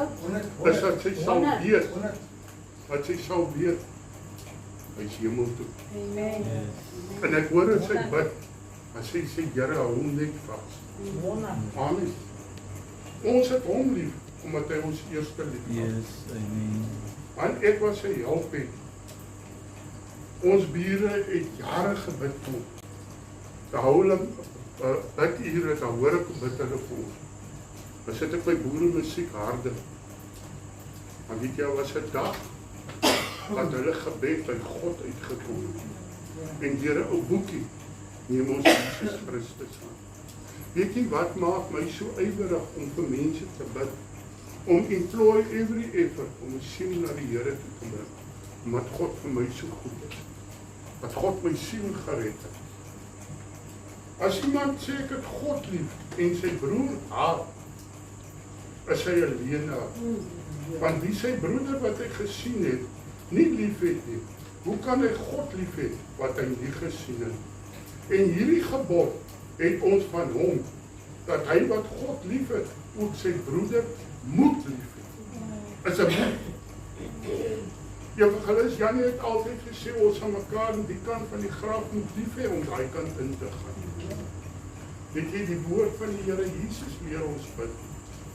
Is dat sy sal weet, wat sy sal weet. Hy is hemel toe. Amen. En ek hoor as sy bid, as sy sê, Here, hou hom net vas. Amen. Ons het hom lief, omdat hy ons eerste lief had. Yes, amen. Want ek was sy help het. Ons bure het jare gebid vir hom. Dan hou hulle bidure, dan hoor ek bid hulle vir ons. Dan sit ek by boere musiek harde. Want weet jy, was 'n dag dat hulle gebed by God uitgekom het. En deur 'n ou boekie neem ons Jesus Christus aan. Weet jy wat maak my so ywerig om vir mense te bid? Om employ every effort om 'n siel na die Here toe te bring. Omdat God vir my so goed is. Dat God my siel gered het. As iemand sê ek het God lief en sy broer haat, is hy 'n leienaar. Want wie sy broeder wat hy gesien het, nie lief het nie, hoe kan hy God lief hê wat hy nie gesien het? En hierdie gebod het ons van hom, dat hy wat God lief het, ook sy broeder moet lief hê. Is 'n moet. Evangelis Janie het altyd gesê, ons gaan mekaar aan die kant van die graf moet lief hê om daai kant in te gaan. Weet jy, die woord van die Here Jesus leer ons bid.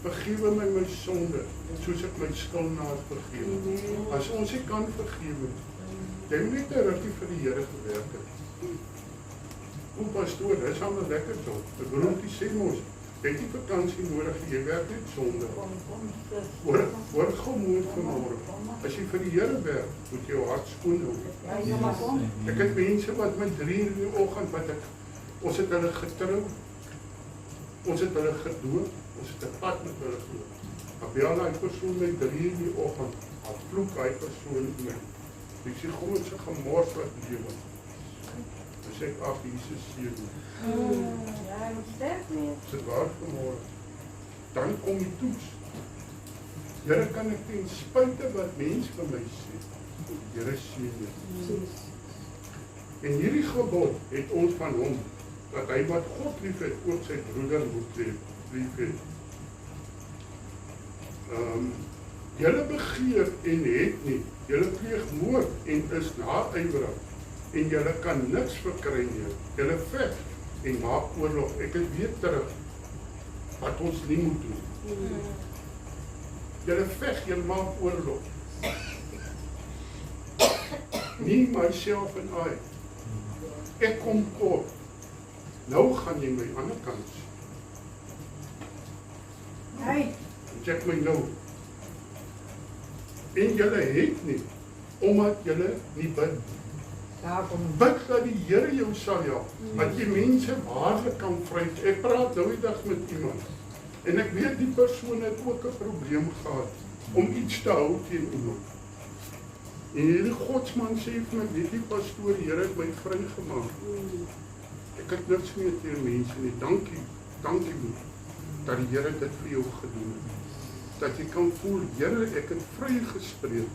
Vergewe my sonde, soos ek my skuldenaars vergewe. As ons nie kan vergewe, jy moet net 'n rukkie vir die Here gewerk het. Hoe pastoor, dis al 'n lekker job. 'n Beroemdie sê mos, jy het nie vakansie nodig, jy werk net sonde. Hoor gou mooi vanmôre. As jy vir die Here werk, moet jy jou hart skoon hou. Ek het mense wat met 3 uur in die oggend, ons het hulle getrou, ons het hulle gedoop, ons het 'n pad met hulle geloop. Maar bel daai persoon met 3 uur in die oggend, al vloek hy persoon met. Dit is die grootste gemors wat lewe. Dan sê ek, ag, Jesus seën. Ja, hy moet sterk wees. Is dit waar vanmôre? Dan kom die toets. Here, kan ek ten spyte wat mense vir my sê, Here seën jou. En hierdie gebod het ons van hom, dat hy wat God lief het, ook sy broeder moet lief het. Julle begeer en het nie, julle pleeg moord en is naaiwerig, en julle kan niks verkry nie. Julle veg en maak oorlog. Ek het weer terug wat ons nie moet doen. Julle veg, julle maak oorlog. Nie myself en I. Ek kom kort. Nou gaan jy my ander kant. Hey, Check my nou. En julle het nie, omdat julle nie bid. daar kom hy. Bid dat die Here jou sal help, dat jy mense waarlik kan vry. Ek praat nou die dag met iemand, en ek weet die persoon het ook 'n probleem gehad, om iets te hou teen iemand. En hierdie godsman sê vir my, weet jy pastoor, die Here het my vrygemaak. Ek het niks meer teen mense nie, dankie dat die Here dit vir jou gedoen het. Dat jy kan voel, Here, ek het vrygespreek.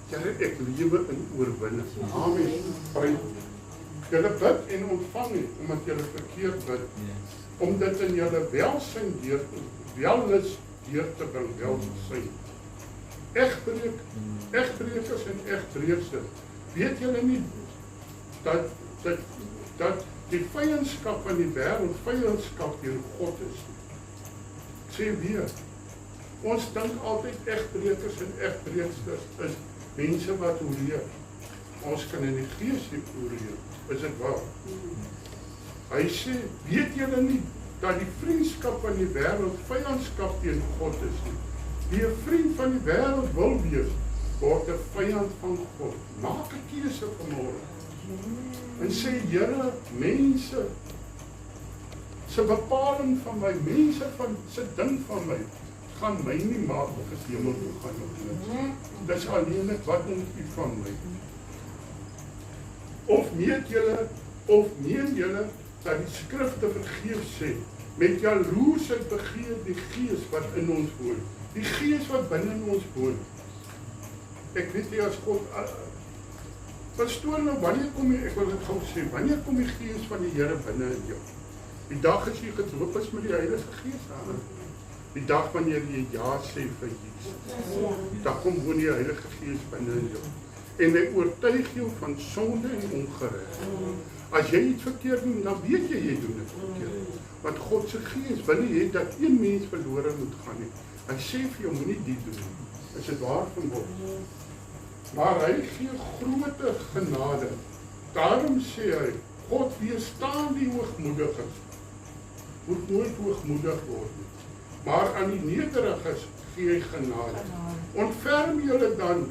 Here, ek lewe in oorwinning. Amen. Vry. Julle bid en ontvang nie, omdat julle verkeerd bid. Om dit in julle welsyn wellus deur te bring, welsyn. Egbreekers en egbreeksters. Weet julle nie, dat die vyandskap van die wêreld, vyandskap teen God is. Ek sê weer, ons dink altyd egbreekers en egbreeksters is mense wat oorleef. Ons kan in die gees nie oorleef. Is dit waar? Hy sê, weet julle nie, dat die vriendskap van die wêreld vyandskap teen God is nie. Wie 'n vriend van die wêreld wil wees, word 'n vyand van God. Maak 'n keuse vanmôre. En sê, Here, mense se bepaling van my, mense van se ding van my, gaan my nie maak of ek hemel toe gaan of niks. Dis alleenlik wat moet u van my. Of weet julle, of meen julle, dat die skrifte vergeef sê, met jaloesheid begeer die gees wat in ons woon. Die gees wat binne in ons woon. Ek weet nie as God, pastoor nou, wanneer kom jy, ek wil dit gou sê, wanneer kom die gees van die Here binne in jou? Die dag as jy gedoop is met die Heilige Gees, amen. Die dag wanneer jy ja sê vir Jesus, dan kom woon die Heilige Gees binne in jou. En hy oortuig jou van sonde en ongereg. As jy iets verkeerd doen, dan weet jy doen dit verkeerd. Want God se Gees wil nie hê dat een mens verlore moet gaan nie. Hy sê vir jou, moenie dit doen nie. Is dit waar van God? Maar hy gee grote genade. Daarom sê hy, God weerstaan die hoogmoediges. Moet nooit hoogmoedig word nie. Maar aan die nederiges gee hy genade. Ontferm julle dan,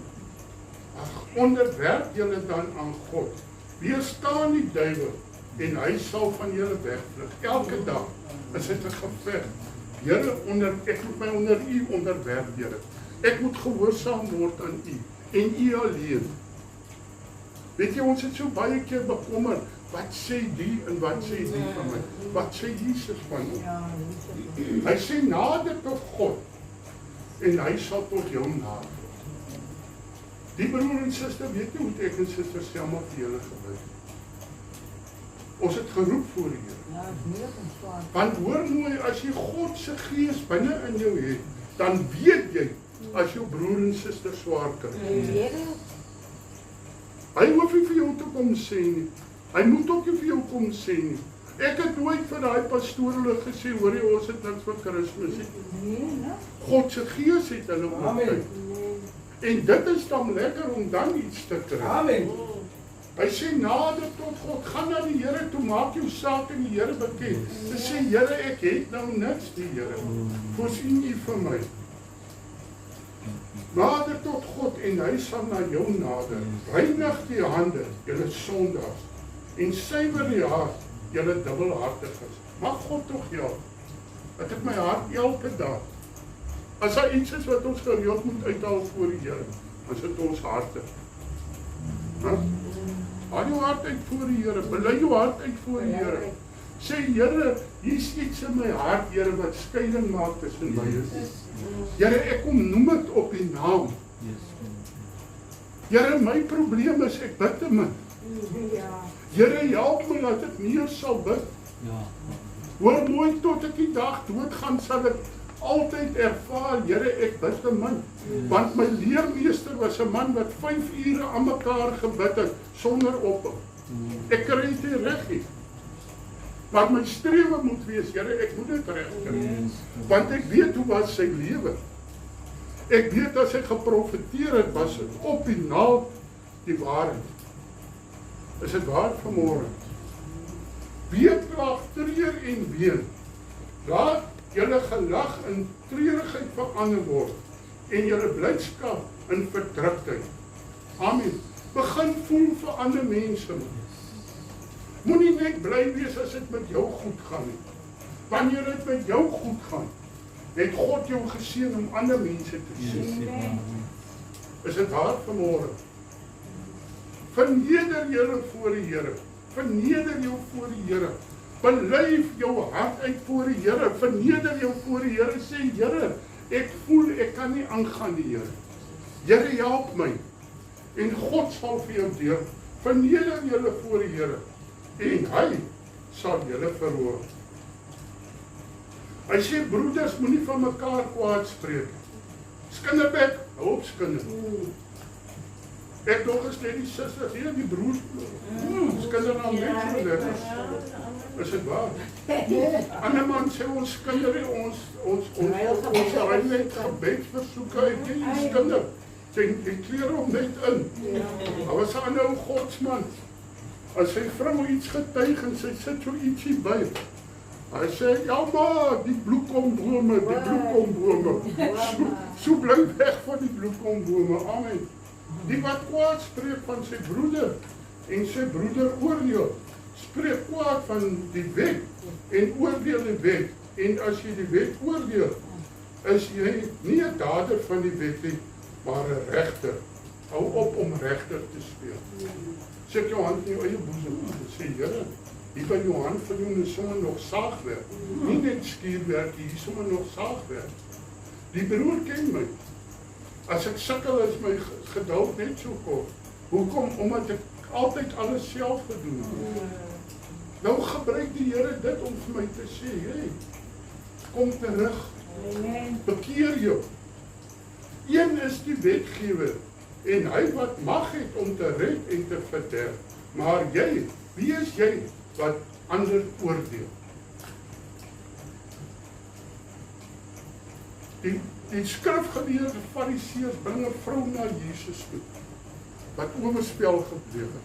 onderwerp julle dan aan God. Weerstaan die duiwel en hy sal van julle wegvlug. Elke dag is dit 'n geveg. Here, ek moet my onder u onderwerp, Here. Ek moet gehoorsaam word aan u en u alleen. Weet jy, ons het so baie keer bekommer, wat sê die en wat sê die van my? Wat sê Jesus van ons? Hy sê nader tot God en hy sal tot jou nader. Die broer en suster, weet nie hoe ek en suster Selma vir julle gebid. Ons het geroep voor die Here. Want hoor mooi, as jy God se Gees binne in jou het, dan weet jy as jou broer en suster swaar kry. Hy hoef nie vir jou te kom sê nie. Hy moet ook nie vir jou kom sê nie. Ek het nooit vir daai pastoor hulle gesê, hoor jy, ons het niks vir Kersfees nie. God se Gees het hulle oortuig. En dit is dan lekker om dan iets te kry. Amen. Hy sê nader tot God, gaan na die Here toe, maak jou saak in die Here bekend. Hy sê, Here, ek het nou niks, die Here. Voorsien u vir my. Nader tot God en hy sal na jou nader. Reinig die hande, julle sondaars, en suiwer die hart, julle dubbelhartiges. Mag God tog help. Dat ek my hart elke dag. As daar iets is wat ons gereeld moet uithaal voor die Here, dan is dit ons harte. Haal jou hart uit voor die Here, bely jou hart uit voor die Here. Sê, Here, hier is iets in my hart, Here, wat skeiding maak tussen my is. Here, ek kom noem dit op die naam. Here, my probleem is, ek bid te min. Here, help my dat ek meer sal bid. Hoor mooi, tot ek die dag doodgaan, sal ek altyd ervaar, Here, ek bid te min. Want my leermeester was 'n man wat 5 ure aan mekaar gebid het, sonder ophou. Ek kry dit nie reg nie. Maar my strewe moet wees, Here, ek moet dit reg kry. Want ek weet hoe was sy lewe. Ek weet as hy geprofeteer het, was dit op die naald die waarheid. Is dit waar vanmôre? Weeklag, treur en ween. Laat julle gelag in treurigheid verander word en julle blydskap in verdruktheid. Amen. Begin voel vir ander mense. Moenie net bly wees as dit met jou goed gaan nie. Wanneer dit met jou goed gaan, het God jou geseën om ander mense te sien. Is dit waar vanmôre? Verneder julle voor die Here. Verneder jou voor die Here. Belyf jou hart uit voor die Here. Verneder jou voor die Here. Sê, Here, ek voel ek kan nie aangaan die Here. Here, help my. En God sal vir jou deur. Verneder julle voor die Here. En hy sal julle verhoor. Hy sê, broeders, moenie van mekaar kwaad spreek. Skinderbek, hou op skinder. Ek nog eens net die susters, hier die broers. Skinder nou net so lekker. Is dit waar? Ander man sê ons skinder, ons ry net gebedsversoeke uit die skinder. Jy kleer hom net in. Daar was 'n ander godsman. As sy vrou iets getuig en sy sit so ietsie by, Hy sê, ja maar, die bloekombome, die bloekombome. So bly weg van die bloekombome, amen. Die wat kwaad spreek van sy broeder en sy broeder oordeel, spreek kwaad van die wet en oordeel die wet. En as jy die wet oordeel, is jy nie 'n dader van die wet nie, maar 'n regter. Hou op om regter te speel. Sit jou hand in jou eie boesem en sê, Here, hier by jou hand van jou is sommer nog saagwerk. Nie net skuurwerk, hier is sommer nog saagwerk. Die broer ken my. As ek sukkel, is my geduld net so kort. Hoekom? Omdat ek altyd alles self gedoen het. Nou gebruik die Here dit om vir my te sê, hey, kom terug. Bekeer jou. Een is die wetgewer en hy wat mag het om te red en te verderf. Maar jy, wie is jy wat ander oordeel? Die skrifgeleerde Fariseërs bring 'n vrou na Jesus toe wat oorspel gepleeg het.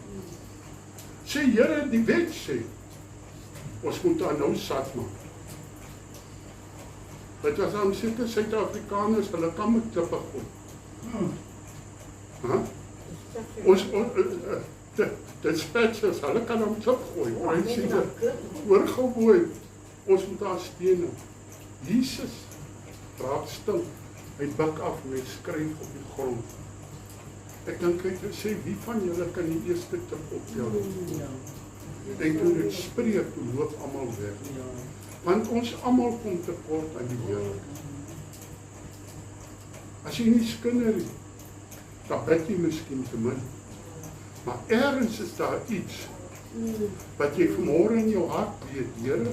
Sê Here, die wet sê ons moet haar nou sat maak. Dit was aan sekere Suid-Afrikaners, hulle kan met klippe gooi. Dit spetsers, hulle kan hom klip gooi. Hy sê oorgegooi, ons moet haar stene. Jesus raak stil. Hy buig af en hy skryf op die grond. Ek dink hy het gesê, wie van julle kan die eerste klip optel? En toe dit spreek, toe loop almal weg. Want ons almal kom tekort aan die Here. As jy nie skinder nie, dan bid jy miskien te min. Maar ergens is daar iets wat jy vanmôre in jou hart weet, Here,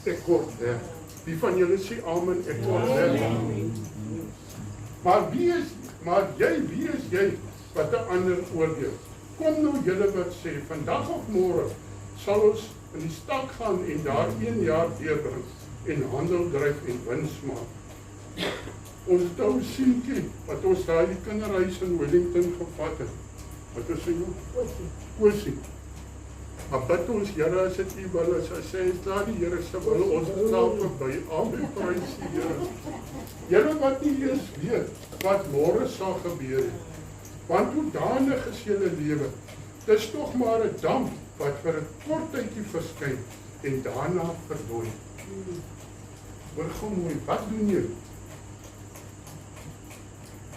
ek word weg. Wie van julle sê amen, ek word weg. Maar wie is jy wat 'n ander oordeel? Kom nou julle wat sê, vandag of môre sal ons in die stad gaan en daar 1 jaar deurbring en handel dryf en wins maak. Ons het ou seentjie wat ons daar die kinderhuis in Wellington gevat het. Wat is sy naam? Kosie. Maar bid ons, Here, as dit U wil is, as hy is daar die Here se wil, ons sal verby. Amen, prys die Here. Julle wat nie eens weet wat môre sal gebeur nie. Want hoe danig is julle lewe? Dis tog maar 'n damp wat vir 'n kort tydjie verskyn en daarna verdwyn. Hoor gou mooi, wat doen jy?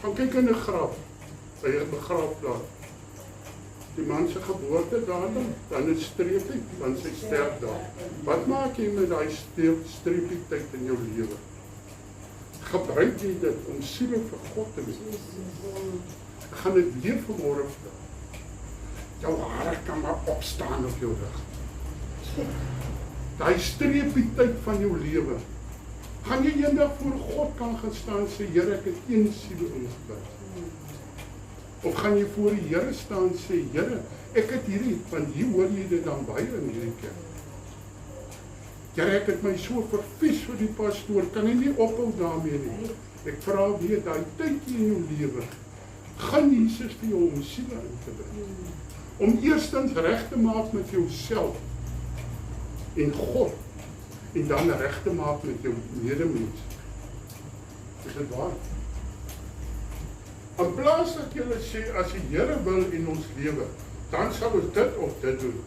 Gaan kyk in 'n graf, by 'n begraafplaas. Die man se geboortedatum, dan is streepie, dan sy sterf daar. Wat maak jy met daai streepie tyd in jou lewe? Gebruik jy dit om siele vir God te wees? Ek gaan dit weer vanmôre vertel. Jou hare kan maar opstaan op jou rug. Daai streepie tyd van jou lewe. Gaan jy eendag voor God kan gaan staan en sê, Here, ek het 1 siel ingebid. Of gaan jy voor die Here staan en sê, Here, ek het hierdie, want hier hoor jy dit dan baie in hierdie kerk. Here, ek het my so vervies vir die pastoor, kan hy nie ophou daarmee nie. Ek vra weer, daai tydjie in jou lewe, gaan Jesus vir jou om siele in te bid. Om eerstens reg te maak met jouself en God, en dan reg te maak met jou medemens. Is dit waar? In plaas dat julle sê, as die Here wil in ons lewe, dan sal ons dit of dit doen.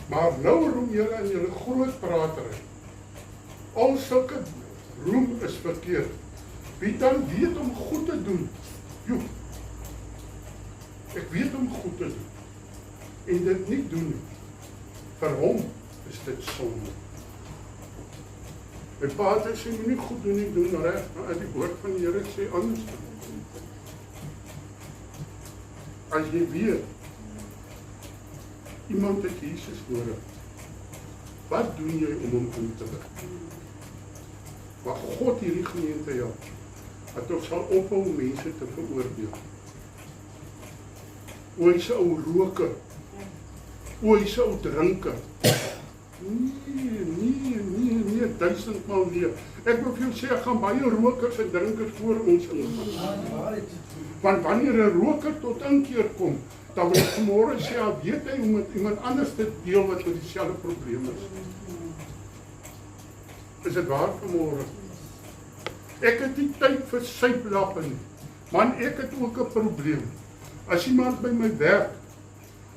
Maar nou roem julle in julle groot pratery. Al sulke roem is verkeerd. Wie dan weet om goed te doen? Jo, ek weet om goed te doen. En dit nie doen nie. Vir hom is dit sonde. My pa het sê, jy nie goed doen nie, doen reg, maar die woord van die Here sê anders. As jy weet, iemand het Jesus nodig, wat doen jy om hom in te bid? Maar God hierdie gemeente help, dat ons sal ophou mense te veroordeel. O, hy's 'n ou roker. O, hy's 'n ou drinker. Nee, 1000 maal nee. Ek wil vir jou sê, gaan baie rokers en drinkers voor ons ingaan. Want wanneer 'n roker tot inkeer kom, dan wil ek môre sê, weet hy hoe met iemand anders te deel wat met dieselfde probleem is. Is dit waar vanmôre? Ek het nie tyd vir suiplappe nie. Man, ek het ook 'n probleem. As iemand by my werk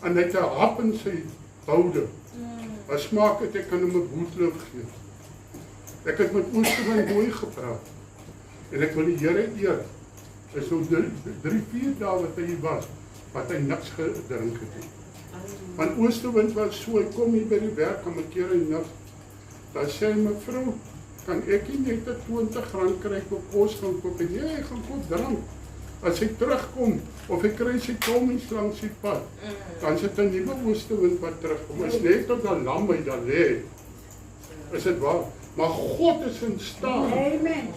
en hy het 'n hap in sy boude, dan smaak het ek kan hom 'n boetloof gee. Ek het met Oosterwind mooi gepraat. En ek wil die Here eer. Dit is so 3-4 dae wat hy hier was, wat hy niks gedrink het nie. Want Oosterwind was so, hy kom hier by die werk en 'n keer en niks. Dan sê hy, mevrou, kan ek nie net 'n R20 kry vir kos gaan koop? En nee, hy gaan koop drank. As hy terugkom, of hy kry sy kommies langs die pad, dan sit 'n nuwe Oosterwind wat terugkom. Is net tot 'n lam uit daar lê. Is dit waar? Maar God is in staat. Amen.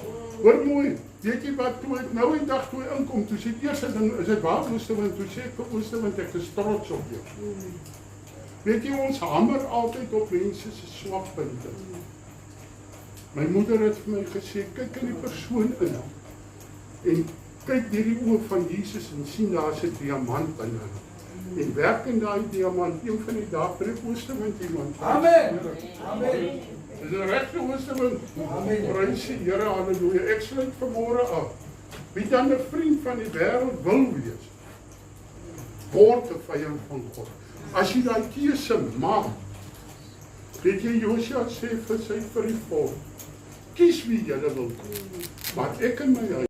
Hoor mooi, weet jy wat, toe ek nou die dag toe inkom, toe sê die eerste ding, is dit waar Oosterwind, toe sê ek vir Oosterwind, ek is trots op jou. Weet jy, ons hamer altyd op mense se swakpunte. My moeder het vir my gesê, kyk in die persoon in, en kyk deur die oë van Jesus en sien daar's 'n diamant in hom. En werk in daai diamant, een van die dae breek Oosterwind iemand. Amen. Amen. Dis 'n regte Oosterwind. Amen. Prys die Here, haleluja. Ek sluit vanmôre af. Wie dan 'n vriend van die wêreld wil wees, word 'n vyand van God. As jy daai keuse maak, weet jy, Josua sê vir die volk, kies wie julle wil, maar ek en my huis,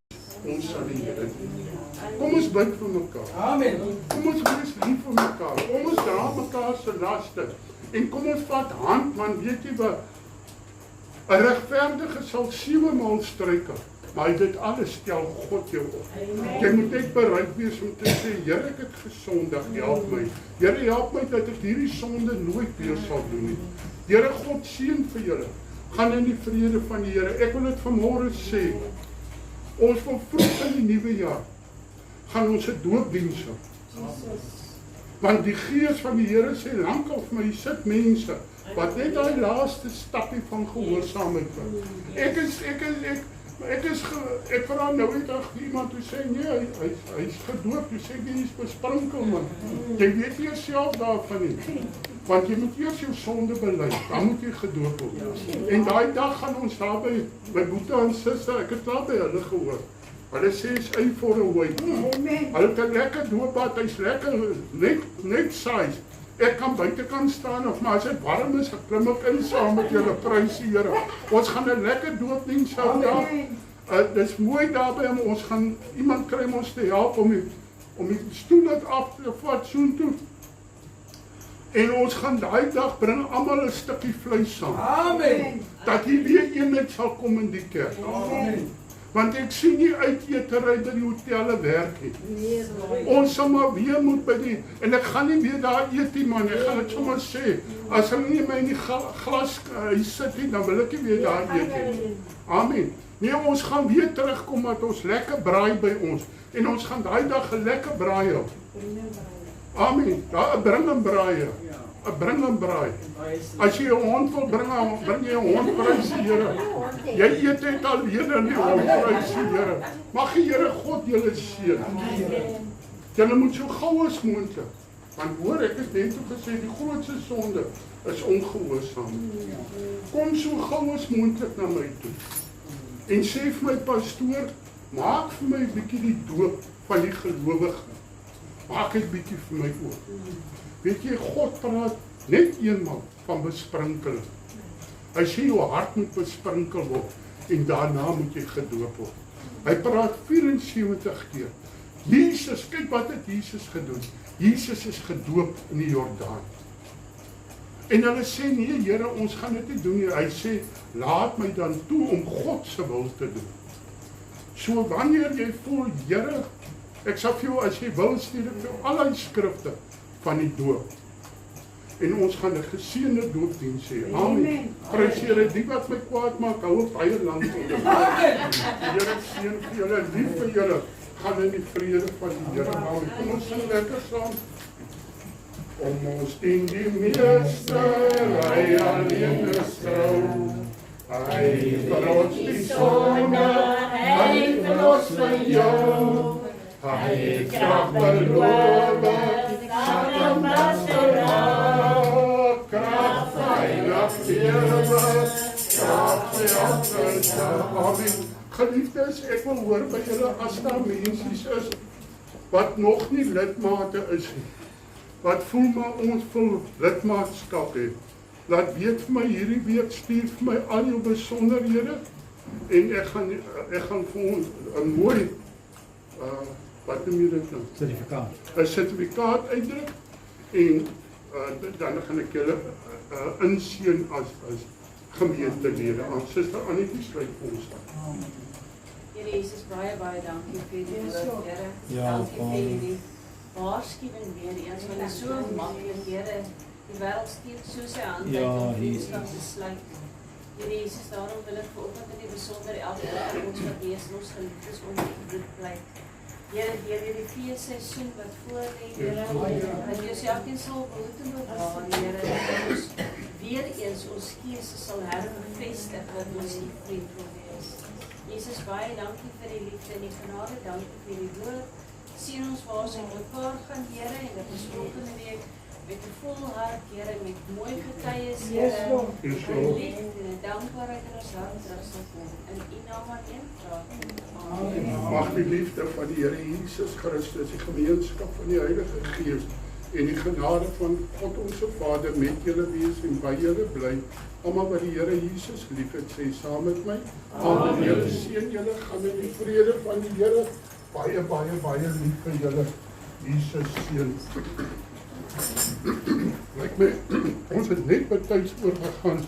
ons sal die Here dien. Kom ons bid vir mekaar. Amen. Kom ons wees lief vir mekaar. Kom ons dra mekaar se laste. En kom ons vat hand, want weet jy wat? 'n regverdige sal 7 maal struikel, maar dit alles stel God jou op. Jy moet net bereid wees om te sê, Here, ek het gesondig, help my. Here, help my dat ek hierdie sonde nooit weer sal doen nie. Here, God seën vir julle. Gaan in die vrede van die Here. Ek wil dit vanmôre sê. Ons wil vroeg in die nuwe jaar gaan ons 'n doopdiens hou. Want die Gees van die Here sê lankal vir my, sit mense wat net daai laaste stappie van gehoorsaamheid doen. Ek vra nou eendag iemand toe sê nee, hy's gedoop, jy sê jy is besprinkel man. Jy weet nie self daarvan nie. Want jy moet eers jou sonde bely, dan moet jy gedoop word. En daai dag gaan ons daar by my boetie en suster, ek het daar by hulle gehoor. Hulle sê is uit for a way. Amen. Hulle het 'n lekker doopbad, hy's lekker, net size. Ek kan buitekant staan of maar as dit warm is, ek klim ek in saam met julle, prys die Here. Ons gaan 'n lekker doopdiens hou daar. Dis mooi daarby om ons gaan iemand kry om ons te help om die stoel af te vat soontoe. En ons gaan daai dag bring almal 'n stukkie vleis saam. Amen. Dat jy weer eenheid sal kom in die kerk. Amen. Want ek sien nie uitetery by die hotelle werk nie. Ons sal maar weer moet by die, en ek gaan nie weer daar eet nie man, ek gaan dit sommer sê, as hulle nie my in die glas sit nie, dan wil ek nie weer daar eet nie. Amen. Nee, ons gaan weer terugkom met ons lekker braai by ons, en ons gaan daai dag 'n lekker braai hou. Amen. Daar 'n bring en braai. 'n bring en braai. As jy 'n hond wil bring jy 'n hond, prys die Here. Jy eet dit alleen in die hond, prys die Here. Mag die Here God julle seën. Julle moet so gou as moontlik. Want hoor, ek het net gesê die grootste sonde is ongehoorsaam. Kom so gou as moontlik na my toe. En sê vir my pastoor, maak vir my 'n bietjie die doop van die gelowige. Maak dit bietjie vir my ook. Weet jy, God praat net eenmaal van besprinkeling. Hy sê jou hart moet besprinkel word en daarna moet jy gedoop word. Hy praat 74 keer. Jesus, kyk wat het Jesus gedoen. Jesus is gedoop in die Jordaan. En hulle sê nee Here, ons gaan dit nie doen nie. Hy sê laat my dan toe om God se wil te doen. So wanneer jy voel, Here, ek sal vir jou as jy wil stuur ek vir al die skrifte van die doop. En ons gaan 'n geseënde doopdiens hê. Amen. Prys Here, die wat my kwaad maak, hou op eie land onder. Amen. Die Here seën vir julle, lief vir julle. Gaan in die vrede van die Here. Amen. Kom ons sing lekker saam. Om ons in die meestery alleen beskou. Hy verlos die sonde, hy verlos vir jou. Hy het krag beloof, Satan was krag veilig lewe, krag elke dag. Amen. Geliefdes, ek wil hoor by julle as daar mensies is wat nog nie lidmate is nie. Wat voel maar ons wil lidmaatskap hê. Laat weet vir my hierdie week, stuur vir my al jou besonderhede en ek gaan vir ons 'n mooi wat noem jy dit nou? Sertifikaat. 'n sertifikaat uitdruk en dan gaan ek julle inseën as gemeentelede. Suster Annetjie sluit vir ons aan. Here Jesus, baie dankie vir die woord, Here. Ja, Dankie vir hierdie waarskuwing weer eens, want dit is so maklik, Here. Die wêreld steek so sy hand uit om vriendskap te sluit. Here Jesus, daarom wil ek vanoggend in die besonder elke van ons wat wees, ons geliefdes ongeroep bly. Here, deur hierdie feesseisoen wat voor lê, Here, dat jy ons elkeen sal behoed en bewaar, Here, dat ons weer eens ons keuse sal herbevestig dat ons die vriend wil wees. Jesus, baie dankie vir die liefde en die genade, dankie vir die woord. Sien ons waar ons in mekaar gaan, Here, en dat ons volgende week met 'n vol hart, Here, met mooi getuies, Here, en liefde en dankbaarheid in ons hart terug sal kom. In U naam alleen vra ek. Amen. Mag die liefde van die Here Jesus Christus, die gemeenskap van die Heilige Gees en die genade van God onze Vader met julle wees en by julle bly. Almal wat die Here Jesus liefhet, sê saam met my. Amen. Julle seën julle, gaan in die vrede van die Here. Baie lief vir julle. Jesus seën. Lyk my, ons het net betyds oorgegaan.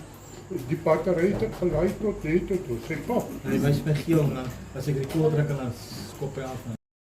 Die battery het gelei tot net tot ons sê, "Pap, Hy wys my geel en dan as ek rekord druk en dan skop hy af.